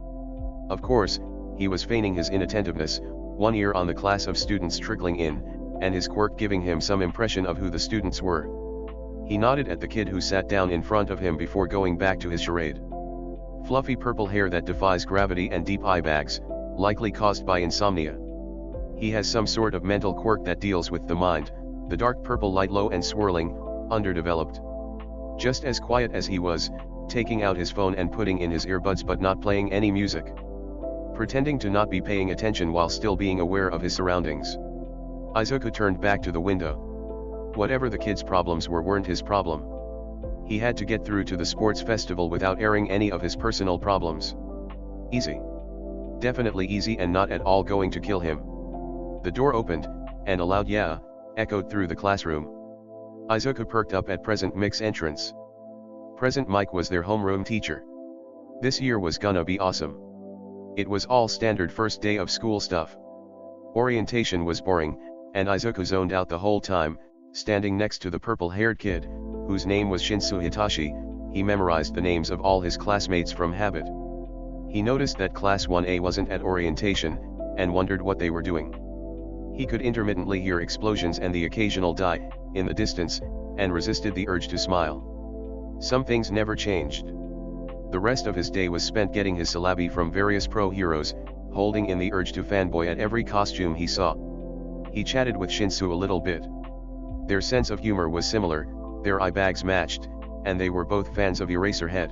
Of course, he was feigning his inattentiveness, one ear on the class of students trickling in, and his quirk giving him some impression of who the students were. He nodded at the kid who sat down in front of him before going back to his charade. Fluffy purple hair that defies gravity and deep eye bags, likely caused by insomnia. He has some sort of mental quirk that deals with the mind, the dark purple light low and swirling, underdeveloped. Just as quiet as he was, taking out his phone and putting in his earbuds but not playing any music. Pretending to not be paying attention while still being aware of his surroundings. Izuku turned back to the window. Whatever the kid's problems weren't his problem. He had to get through to the sports festival without airing any of his personal problems. Easy. Definitely easy and not at all going to kill him. The door opened, and a loud yeah echoed through the classroom. Izuku perked up at Present Mic's entrance. Present Mike was their homeroom teacher. This year was gonna be awesome. It was all standard first day of school stuff. Orientation was boring, and Izuku zoned out the whole time, standing next to the purple-haired kid, whose name was Shinsu Hitachi. He memorized the names of all his classmates from habit. He noticed that Class 1A wasn't at orientation, and wondered what they were doing. He could intermittently hear explosions and the occasional die in the distance, and resisted the urge to smile. Some things never changed. The rest of his day was spent getting his syllabi from various pro-heroes, holding in the urge to fanboy at every costume he saw. He chatted with Shinsu a little bit. Their sense of humor was similar, their eye bags matched, and they were both fans of Eraserhead.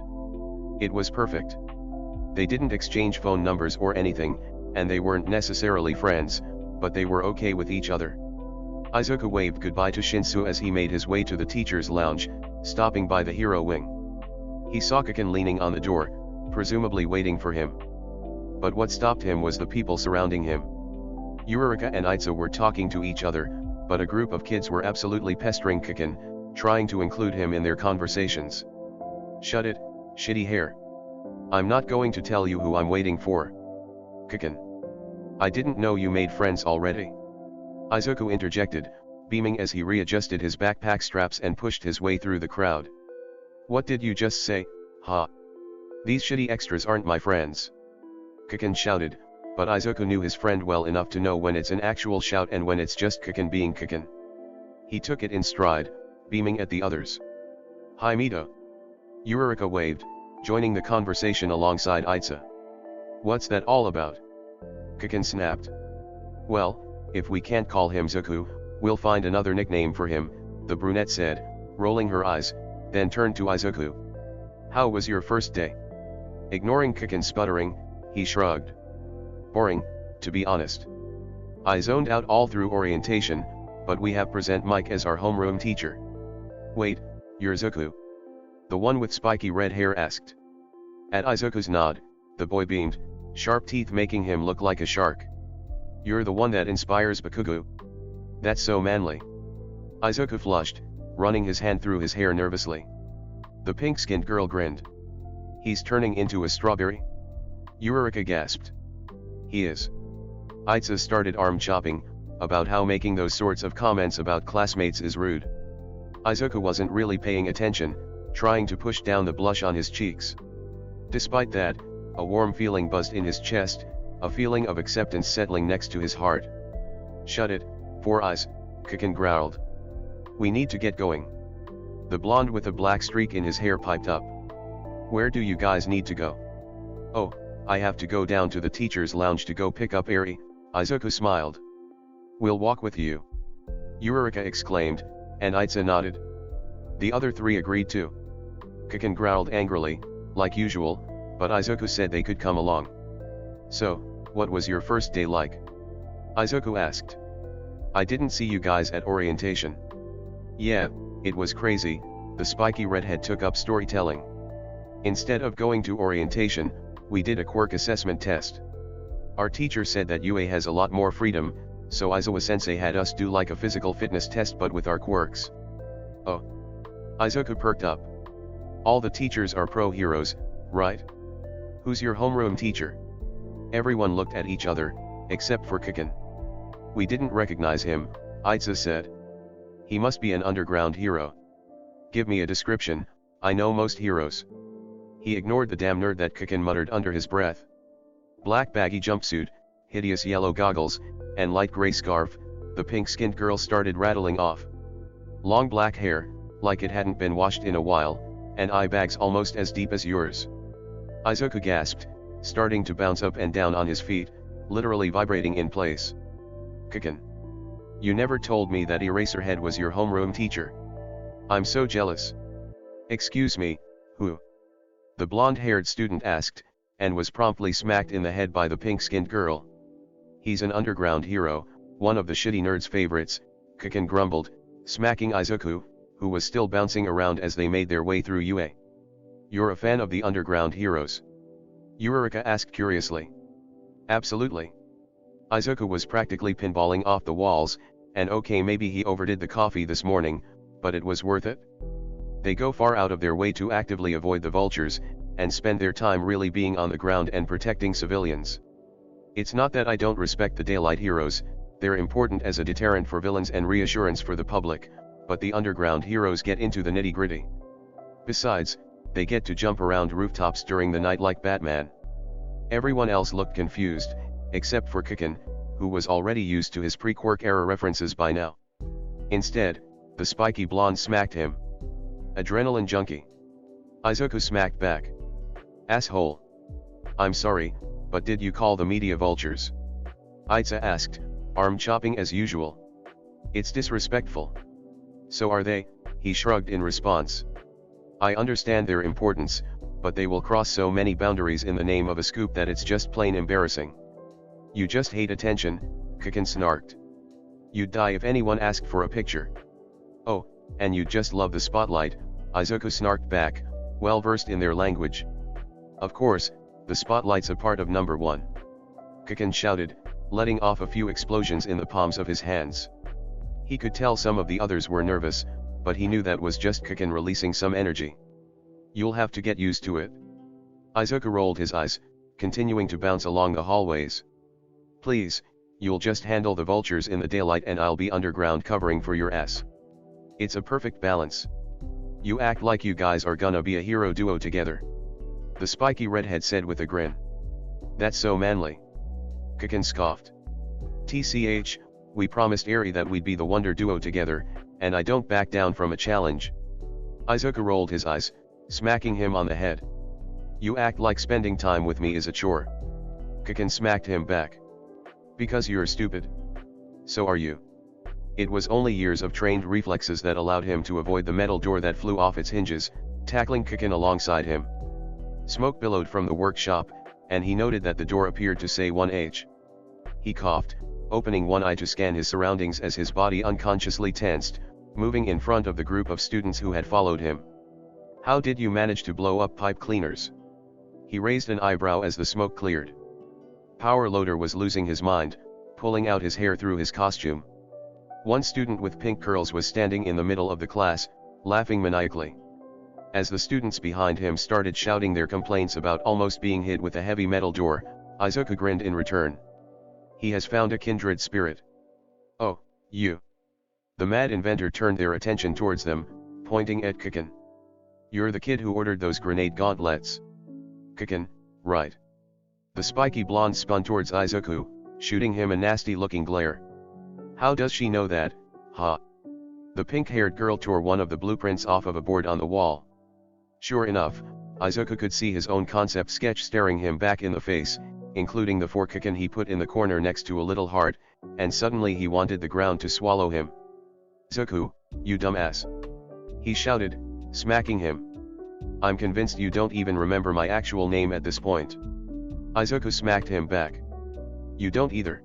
It was perfect. They didn't exchange phone numbers or anything, and they weren't necessarily friends, but they were okay with each other. Izuku waved goodbye to Shinsu as he made his way to the teacher's lounge, stopping by the hero wing. He saw Kiken leaning on the door, presumably waiting for him. But what stopped him was the people surrounding him. Yurika and Itza were talking to each other, but a group of kids were absolutely pestering Kiken, trying to include him in their conversations. "Shut it, shitty hair. I'm not going to tell you who I'm waiting for." "Kiken. I didn't know you made friends already." Izuku interjected, beaming as he readjusted his backpack straps and pushed his way through the crowd. "What did you just say, huh? These shitty extras aren't my friends." Kiken shouted, but Izuku knew his friend well enough to know when it's an actual shout and when it's just Kiken being Kiken. He took it in stride, beaming at the others. "Hi Mito." Yurika waved, joining the conversation alongside Itza. "What's that all about?" Kiken snapped. "Well, if we can't call him Zuku, we'll find another nickname for him," the brunette said, rolling her eyes, then turned to Izuku. "How was your first day?" Ignoring Kiken's sputtering, he shrugged. "Boring, to be honest. I zoned out all through orientation, but we have present Mike as our homeroom teacher." "Wait, you're Zuku?" the one with spiky red hair asked. At Izuku's nod, the boy beamed, sharp teeth making him look like a shark. "You're the one that inspires Bakugo? That's so manly." Izuku flushed, running his hand through his hair nervously. The pink-skinned girl grinned. "He's turning into a strawberry?" Yurika gasped. "He is." Itza started arm-chopping, about how making those sorts of comments about classmates is rude. Izuku wasn't really paying attention, trying to push down the blush on his cheeks. Despite that, a warm feeling buzzed in his chest, a feeling of acceptance settling next to his heart. "Shut it, Four Eyes," Kiken growled. "We need to get going." The blonde with a black streak in his hair piped up. "Where do you guys need to go?" "Oh, I have to go down to the teacher's lounge to go pick up Eri," Izuku smiled. "We'll walk with you," Yurika exclaimed, and Itza nodded. The other three agreed too. Kiken growled angrily, like usual, but Izuku said they could come along. "So, what was your first day like?" Izuku asked. "I didn't see you guys at orientation." "Yeah, it was crazy," the spiky redhead took up storytelling. "Instead of going to orientation, we did a quirk assessment test. Our teacher said that UA has a lot more freedom, so Izawa-sensei had us do like a physical fitness test but with our quirks." "Oh." Izuku perked up. "All the teachers are pro-heroes, right? Who's your homeroom teacher?" Everyone looked at each other, except for Kiken. "We didn't recognize him," Itza said. "He must be an underground hero. Give me a description, I know most heroes." He ignored the damn nerd that Kiken muttered under his breath. Black baggy jumpsuit, hideous yellow goggles, and light gray scarf, the pink-skinned girl started rattling off. Long black hair, like it hadn't been washed in a while, and eye bags almost as deep as yours. Izuku gasped, starting to bounce up and down on his feet, literally vibrating in place. "Kiken. You never told me that Eraserhead was your homeroom teacher. I'm so jealous." "Excuse me, who?" the blonde-haired student asked, and was promptly smacked in the head by the pink-skinned girl. "He's an underground hero, one of the shitty nerd's favorites," Kiken grumbled, smacking Izuku, who was still bouncing around as they made their way through UA. "You're a fan of the underground heroes?" Yurika asked curiously. "Absolutely." Izuku was practically pinballing off the walls, and okay, maybe he overdid the coffee this morning, but it was worth it. They go far out of their way to actively avoid the vultures, and spend their time really being on the ground and protecting civilians. "It's not that I don't respect the daylight heroes," They're important as a deterrent for villains and reassurance for the public, but the underground heroes get into the nitty-gritty. Besides, they get to jump around rooftops during the night like Batman. Everyone else looked confused, except for Kikin, who was already used to his pre-quirk era references by now. Instead, the spiky blonde smacked him. Adrenaline junkie. Izuku smacked back. Asshole. I'm sorry, but did you call the media vultures? Itza asked, arm chopping as usual. It's disrespectful. So are they, he shrugged in response. I understand their importance, but they will cross so many boundaries in the name of a scoop that it's just plain embarrassing. You just hate attention, Kikin snarked. You'd die if anyone asked for a picture. Oh, and you just love the spotlight, Izuku snarked back, well versed in their language. Of course, the spotlight's a part of number one. Kikin shouted, letting off a few explosions in the palms of his hands. He could tell some of the others were nervous, but he knew that was just Kikin releasing some energy. You'll have to get used to it. Izuku rolled his eyes, continuing to bounce along the hallways. Please, you'll just handle the vultures in the daylight and I'll be underground covering for your ass. It's a perfect balance. You act like you guys are gonna be a hero duo together. The spiky redhead said with a grin. That's so manly. Kikin scoffed. TCH, we promised Eri that we'd be the wonder duo together, and I don't back down from a challenge. Izuku rolled his eyes, smacking him on the head. You act like spending time with me is a chore. Kikin smacked him back. Because you're stupid. So are you. It was only years of trained reflexes that allowed him to avoid the metal door that flew off its hinges, tackling Kikin alongside him. Smoke billowed from the workshop, and he noted that the door appeared to say 1H. He coughed, opening one eye to scan his surroundings as his body unconsciously tensed, moving in front of the group of students who had followed him. How did you manage to blow up pipe cleaners? He raised an eyebrow as the smoke cleared. Power Loader was losing his mind, pulling out his hair through his costume. One student with pink curls was standing in the middle of the class, laughing maniacally. As the students behind him started shouting their complaints about almost being hit with a heavy metal door, Izuku grinned in return. He has found a kindred spirit. Oh, you. The mad inventor turned their attention towards them, pointing at Kikin. You're the kid who ordered those grenade gauntlets. Kikin, right. The spiky blonde spun towards Izuku, shooting him a nasty-looking glare. How does she know that, huh? The pink-haired girl tore one of the blueprints off of a board on the wall. Sure enough, Izuku could see his own concept sketch staring him back in the face, including the 4 Kikin he put in the corner next to a little heart, and suddenly he wanted the ground to swallow him. Izuku, you dumbass. He shouted, smacking him. I'm convinced you don't even remember my actual name at this point. Izuku smacked him back. You don't either.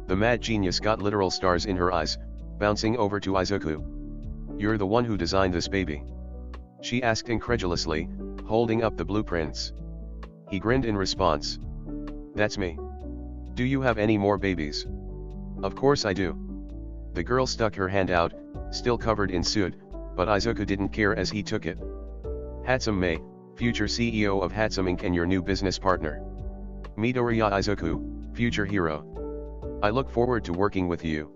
The mad genius got literal stars in her eyes, bouncing over to Izuku. You're the one who designed this baby? She asked incredulously, holding up the blueprints. He grinned in response. That's me. Do you have any more babies? Of course I do. The girl stuck her hand out, still covered in soot, but Izuku didn't care as he took it. Hatsum Mei, future CEO of Hatsum Inc. and your new business partner. Midoriya Izuku, future hero. I look forward to working with you.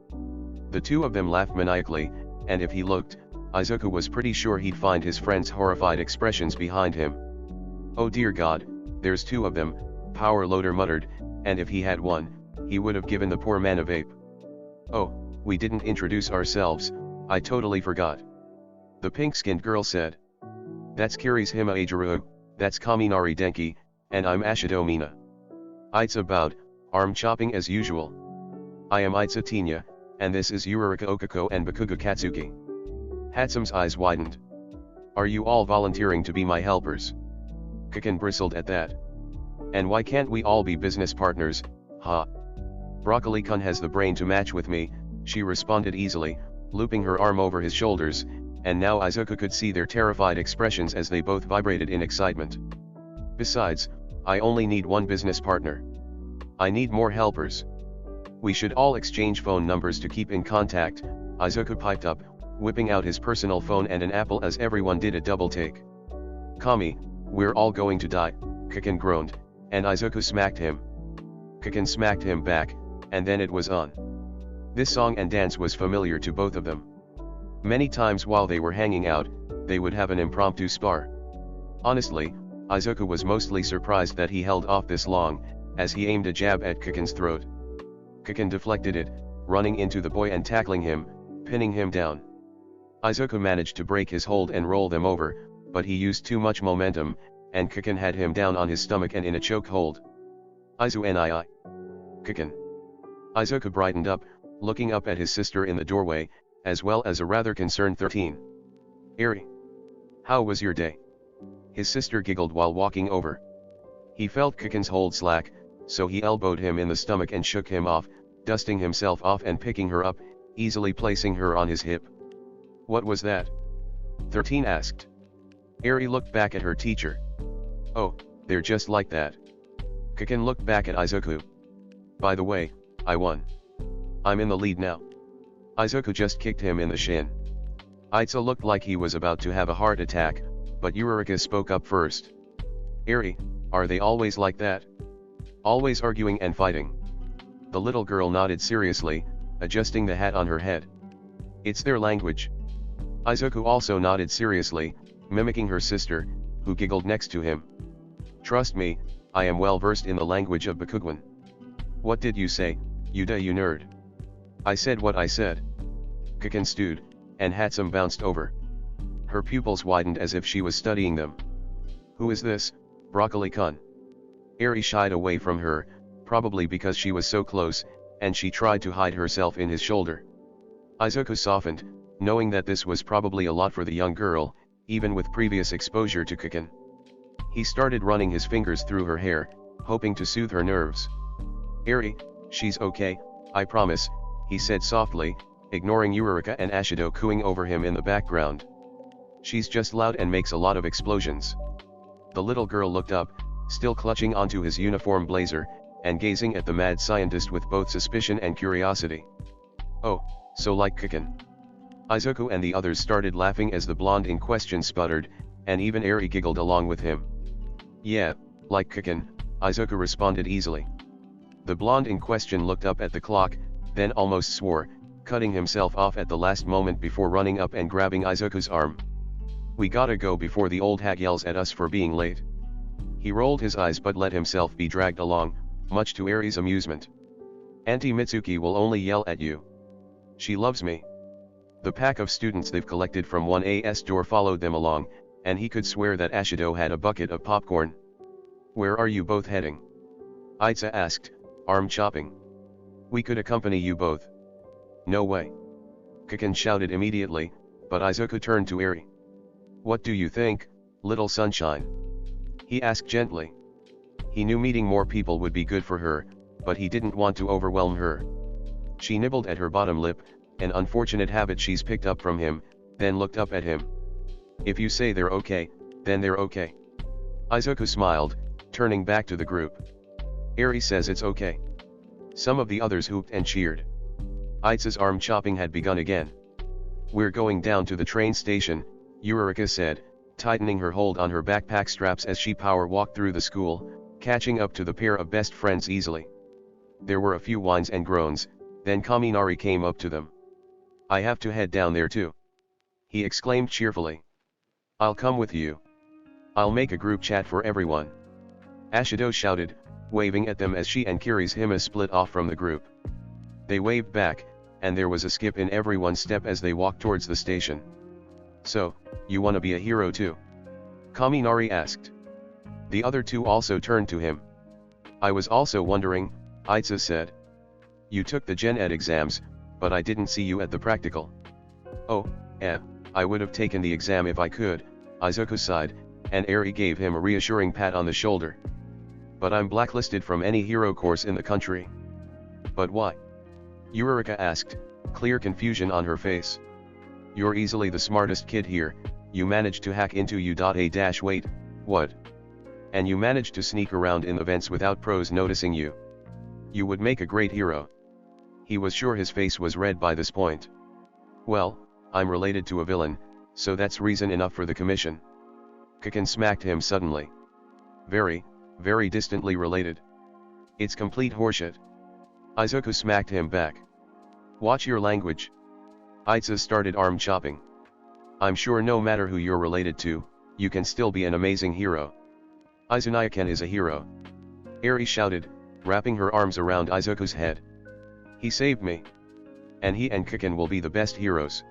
The two of them laughed maniacally, and if he looked, Izuku was pretty sure he'd find his friend's horrified expressions behind him. Oh dear God, there's 2 of them, Power Loader muttered, and if he had one, he would have given the poor man a vape. Oh, we didn't introduce ourselves, I totally forgot. The pink-skinned girl said. That's Kiri's Hima Ajaru, that's Kaminari Denki, and I'm Ashido Mina. Itza bowed, arm chopping as usual. I am Itza Tinya, and this is Yurarika Okako and Bakuga Katsuki. Hatsum's eyes widened. Are you all volunteering to be my helpers? Kikin bristled at that. And why can't we all be business partners, huh? Broccoli-kun has the brain to match with me, she responded easily, looping her arm over his shoulders, and now Izuku could see their terrified expressions as they both vibrated in excitement. Besides, I only need one business partner. I need more helpers. We should all exchange phone numbers to keep in contact, Izuku piped up, whipping out his personal phone and an apple as everyone did a double take. Kami, we're all going to die, Kikin groaned, and Izuku smacked him. Kikin smacked him back, and then it was on. This song and dance was familiar to both of them. Many times while they were hanging out, they would have an impromptu spar. Honestly, Izuku was mostly surprised that he held off this long, as he aimed a jab at Kiken's throat. Kiken deflected it, running into the boy and tackling him, pinning him down. Izuku managed to break his hold and roll them over, but he used too much momentum, and Kiken had him down on his stomach and in a choke hold. Izu-nii. Kiken. Izuku brightened up, looking up at his sister in the doorway, as well as a rather concerned 13. Eri. How was your day? His sister giggled while walking over. He felt Kiken's hold slack, so he elbowed him in the stomach and shook him off, dusting himself off and picking her up, easily placing her on his hip. What was that? 13 asked. Eri looked back at her teacher. Oh, they're just like that. Kiken looked back at Izuku. By the way, I won. I'm in the lead now. Izuku just kicked him in the shin. Itza looked like he was about to have a heart attack, but Eureka spoke up first. Eri, are they always like that? Always arguing and fighting? The little girl nodded seriously, adjusting the hat on her head. It's their language. Izuku also nodded seriously, mimicking her sister, who giggled next to him. Trust me, I am well versed in the language of Bakugan. What did you say, you nerd? I said what I said. Kiken stewed, and Hatsum bounced over. Her pupils widened as if she was studying them. Who is this, Broccoli-kun? Eri shied away from her, probably because she was so close, and she tried to hide herself in his shoulder. Izuku softened, knowing that this was probably a lot for the young girl, even with previous exposure to Kiken. He started running his fingers through her hair, hoping to soothe her nerves. Eri, she's okay, I promise, he said softly, ignoring Eureka and Ashido cooing over him in the background. She's just loud and makes a lot of explosions. The little girl looked up, still clutching onto his uniform blazer, and gazing at the mad scientist with both suspicion and curiosity. Oh, so like Kiken. Izuku and the others started laughing as the blonde in question sputtered, and even Eri giggled along with him. Yeah, like Kiken, Izuku responded easily. The blonde in question looked up at the clock, then almost swore, cutting himself off at the last moment before running up and grabbing Izuku's arm. We gotta go before the old hag yells at us for being late. He rolled his eyes but let himself be dragged along, much to Eri's amusement. Auntie Mitsuki will only yell at you. She loves me. The pack of students they've collected from 1A's door followed them along, and he could swear that Ashido had a bucket of popcorn. Where are you both heading? Itza asked, arm chopping. We could accompany you both. No way. Kiken shouted immediately, but Izuku turned to Eri. What do you think, little sunshine? He asked gently. He knew meeting more people would be good for her, but he didn't want to overwhelm her. She nibbled at her bottom lip, an unfortunate habit she's picked up from him, then looked up at him. If you say they're okay, then they're okay. Izuku smiled, turning back to the group. Eri says it's okay. Some of the others hooped and cheered. Itza's arm chopping had begun again. We're going down to the train station, Eureka said, tightening her hold on her backpack straps as she power walked through the school, catching up to the pair of best friends easily. There were a few whines and groans, then Kaminari came up to them. I have to head down there too. He exclaimed cheerfully. I'll come with you. I'll make a group chat for everyone. Ashido shouted, waving at them as she and Kirihime split off from the group. They waved back, and there was a skip in everyone's step as they walked towards the station. So, you wanna be a hero too? Kaminari asked. The other two also turned to him. I was also wondering, Itza said. You took the Gen Ed exams, but I didn't see you at the practical. Oh, I would have taken the exam if I could, Izuku sighed, and Eri gave him a reassuring pat on the shoulder. But I'm blacklisted from any hero course in the country. But why? Eureka asked, clear confusion on her face. You're easily the smartest kid here, you managed to hack into U.A-wait, what? And you managed to sneak around in the vents without pros noticing you. You would make a great hero. He was sure his face was red by this point. Well, I'm related to a villain, so that's reason enough for the commission. Kiken smacked him suddenly. Very, very distantly related. It's complete horseshit. Izuku smacked him back. Watch your language. Aiza started arm chopping. I'm sure no matter who you're related to, you can still be an amazing hero. Izunaya-kan is a hero. Eri shouted, wrapping her arms around Izuku's head. He saved me. And he and Kiken will be the best heroes.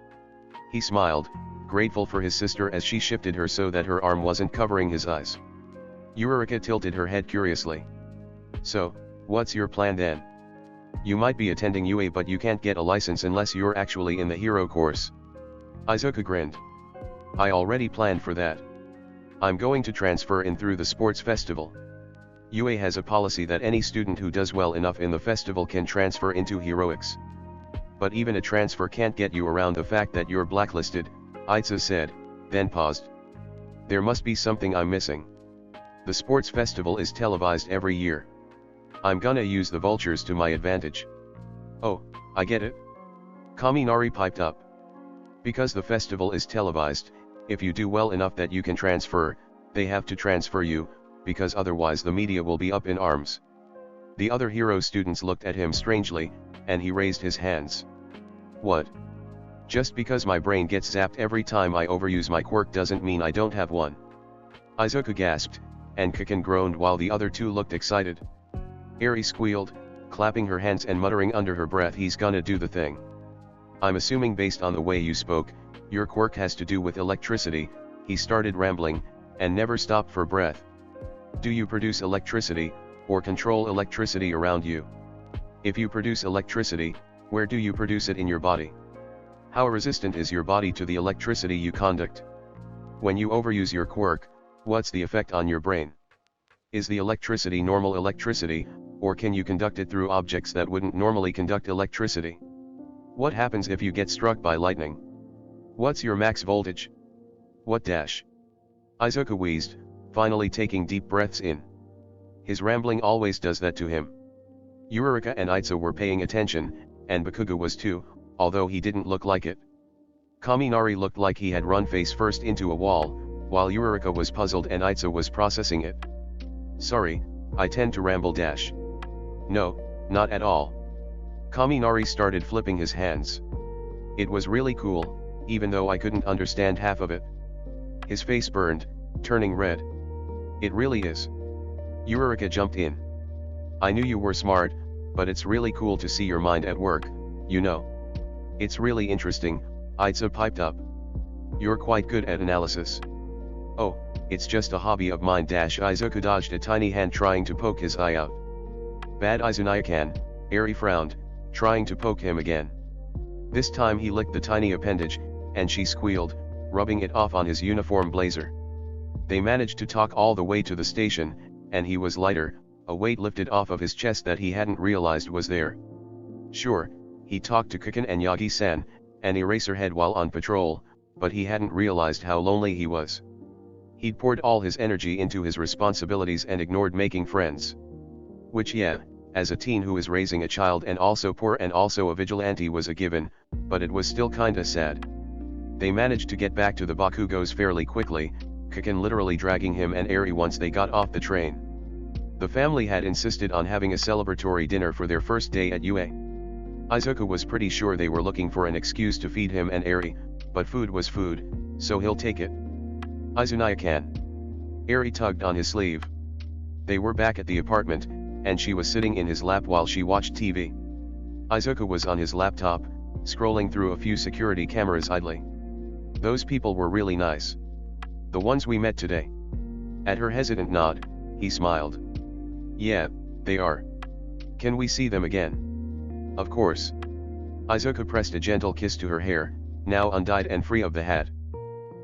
He smiled, grateful for his sister as she shifted her so that her arm wasn't covering his eyes. Yurika tilted her head curiously. So, what's your plan then? You might be attending UA but you can't get a license unless you're actually in the hero course. Izuku grinned. I already planned for that. I'm going to transfer in through the sports festival. UA has a policy that any student who does well enough in the festival can transfer into heroics. But even a transfer can't get you around the fact that you're blacklisted, Aiza said, then paused. There must be something I'm missing. The sports festival is televised every year. I'm gonna use the vultures to my advantage. Oh, I get it. Kaminari piped up. Because the festival is televised, if you do well enough that you can transfer, they have to transfer you, because otherwise the media will be up in arms. The other hero students looked at him strangely, and he raised his hands. What? Just because my brain gets zapped every time I overuse my quirk doesn't mean I don't have one. Izuku gasped, and Kiken groaned while the other two looked excited. Eri squealed, clapping her hands and muttering under her breath, he's gonna do the thing. I'm assuming based on the way you spoke, your quirk has to do with electricity, he started rambling, and never stopped for breath. Do you produce electricity, or control electricity around you? If you produce electricity, where do you produce it in your body? How resistant is your body to the electricity you conduct? When you overuse your quirk, what's the effect on your brain? Is the electricity normal electricity, or can you conduct it through objects that wouldn't normally conduct electricity? What happens if you get struck by lightning? What's your max voltage? What dash? Izuku wheezed, finally taking deep breaths in. His rambling always does that to him. Yurika and Aiza were paying attention, and Bakugo was too, although he didn't look like it. Kaminari looked like he had run face first into a wall, while Yurika was puzzled and Aiza was processing it. Sorry, I tend to ramble dash. No, not at all. Kaminari started flipping his hands. It was really cool, even though I couldn't understand half of it. His face burned, turning red. It really is. Yurika jumped in. I knew you were smart, but it's really cool to see your mind at work, you know. It's really interesting, Aiza piped up. You're quite good at analysis. Oh, it's just a hobby of mine dash. Izuku dodged a tiny hand trying to poke his eye out. Bad Izunaya-kan, Eri frowned, trying to poke him again. This time he licked the tiny appendage, and she squealed, rubbing it off on his uniform blazer. They managed to talk all the way to the station, and he was lighter, a weight lifted off of his chest that he hadn't realized was there. Sure, he talked to Kiken and Yagi-san, and Eraserhead while on patrol, but he hadn't realized how lonely he was. He'd poured all his energy into his responsibilities and ignored making friends. Which yeah, as a teen who is raising a child and also poor and also a vigilante was a given, but it was still kinda sad. They managed to get back to the Bakugos fairly quickly, Kiken literally dragging him and Eri once they got off the train. The family had insisted on having a celebratory dinner for their first day at UA. Izuku was pretty sure they were looking for an excuse to feed him and Eri, but food was food, so he'll take it. Izunaya-kan. Eri tugged on his sleeve. They were back at the apartment, and she was sitting in his lap while she watched TV. Izuku was on his laptop, scrolling through a few security cameras idly. Those people were really nice. The ones we met today. At her hesitant nod, he smiled. Yeah, they are. Can we see them again? Of course. Izuku pressed a gentle kiss to her hair, now undyed and free of the hat.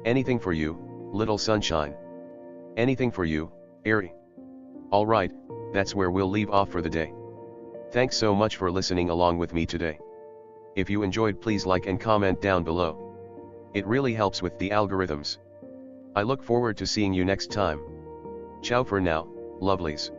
Anything for you, little sunshine. Anything for you, Eri. Alright, that's where we'll leave off for the day. Thanks so much for listening along with me today. If you enjoyed, please like and comment down below. It really helps with the algorithms. I look forward to seeing you next time. Ciao for now, lovelies.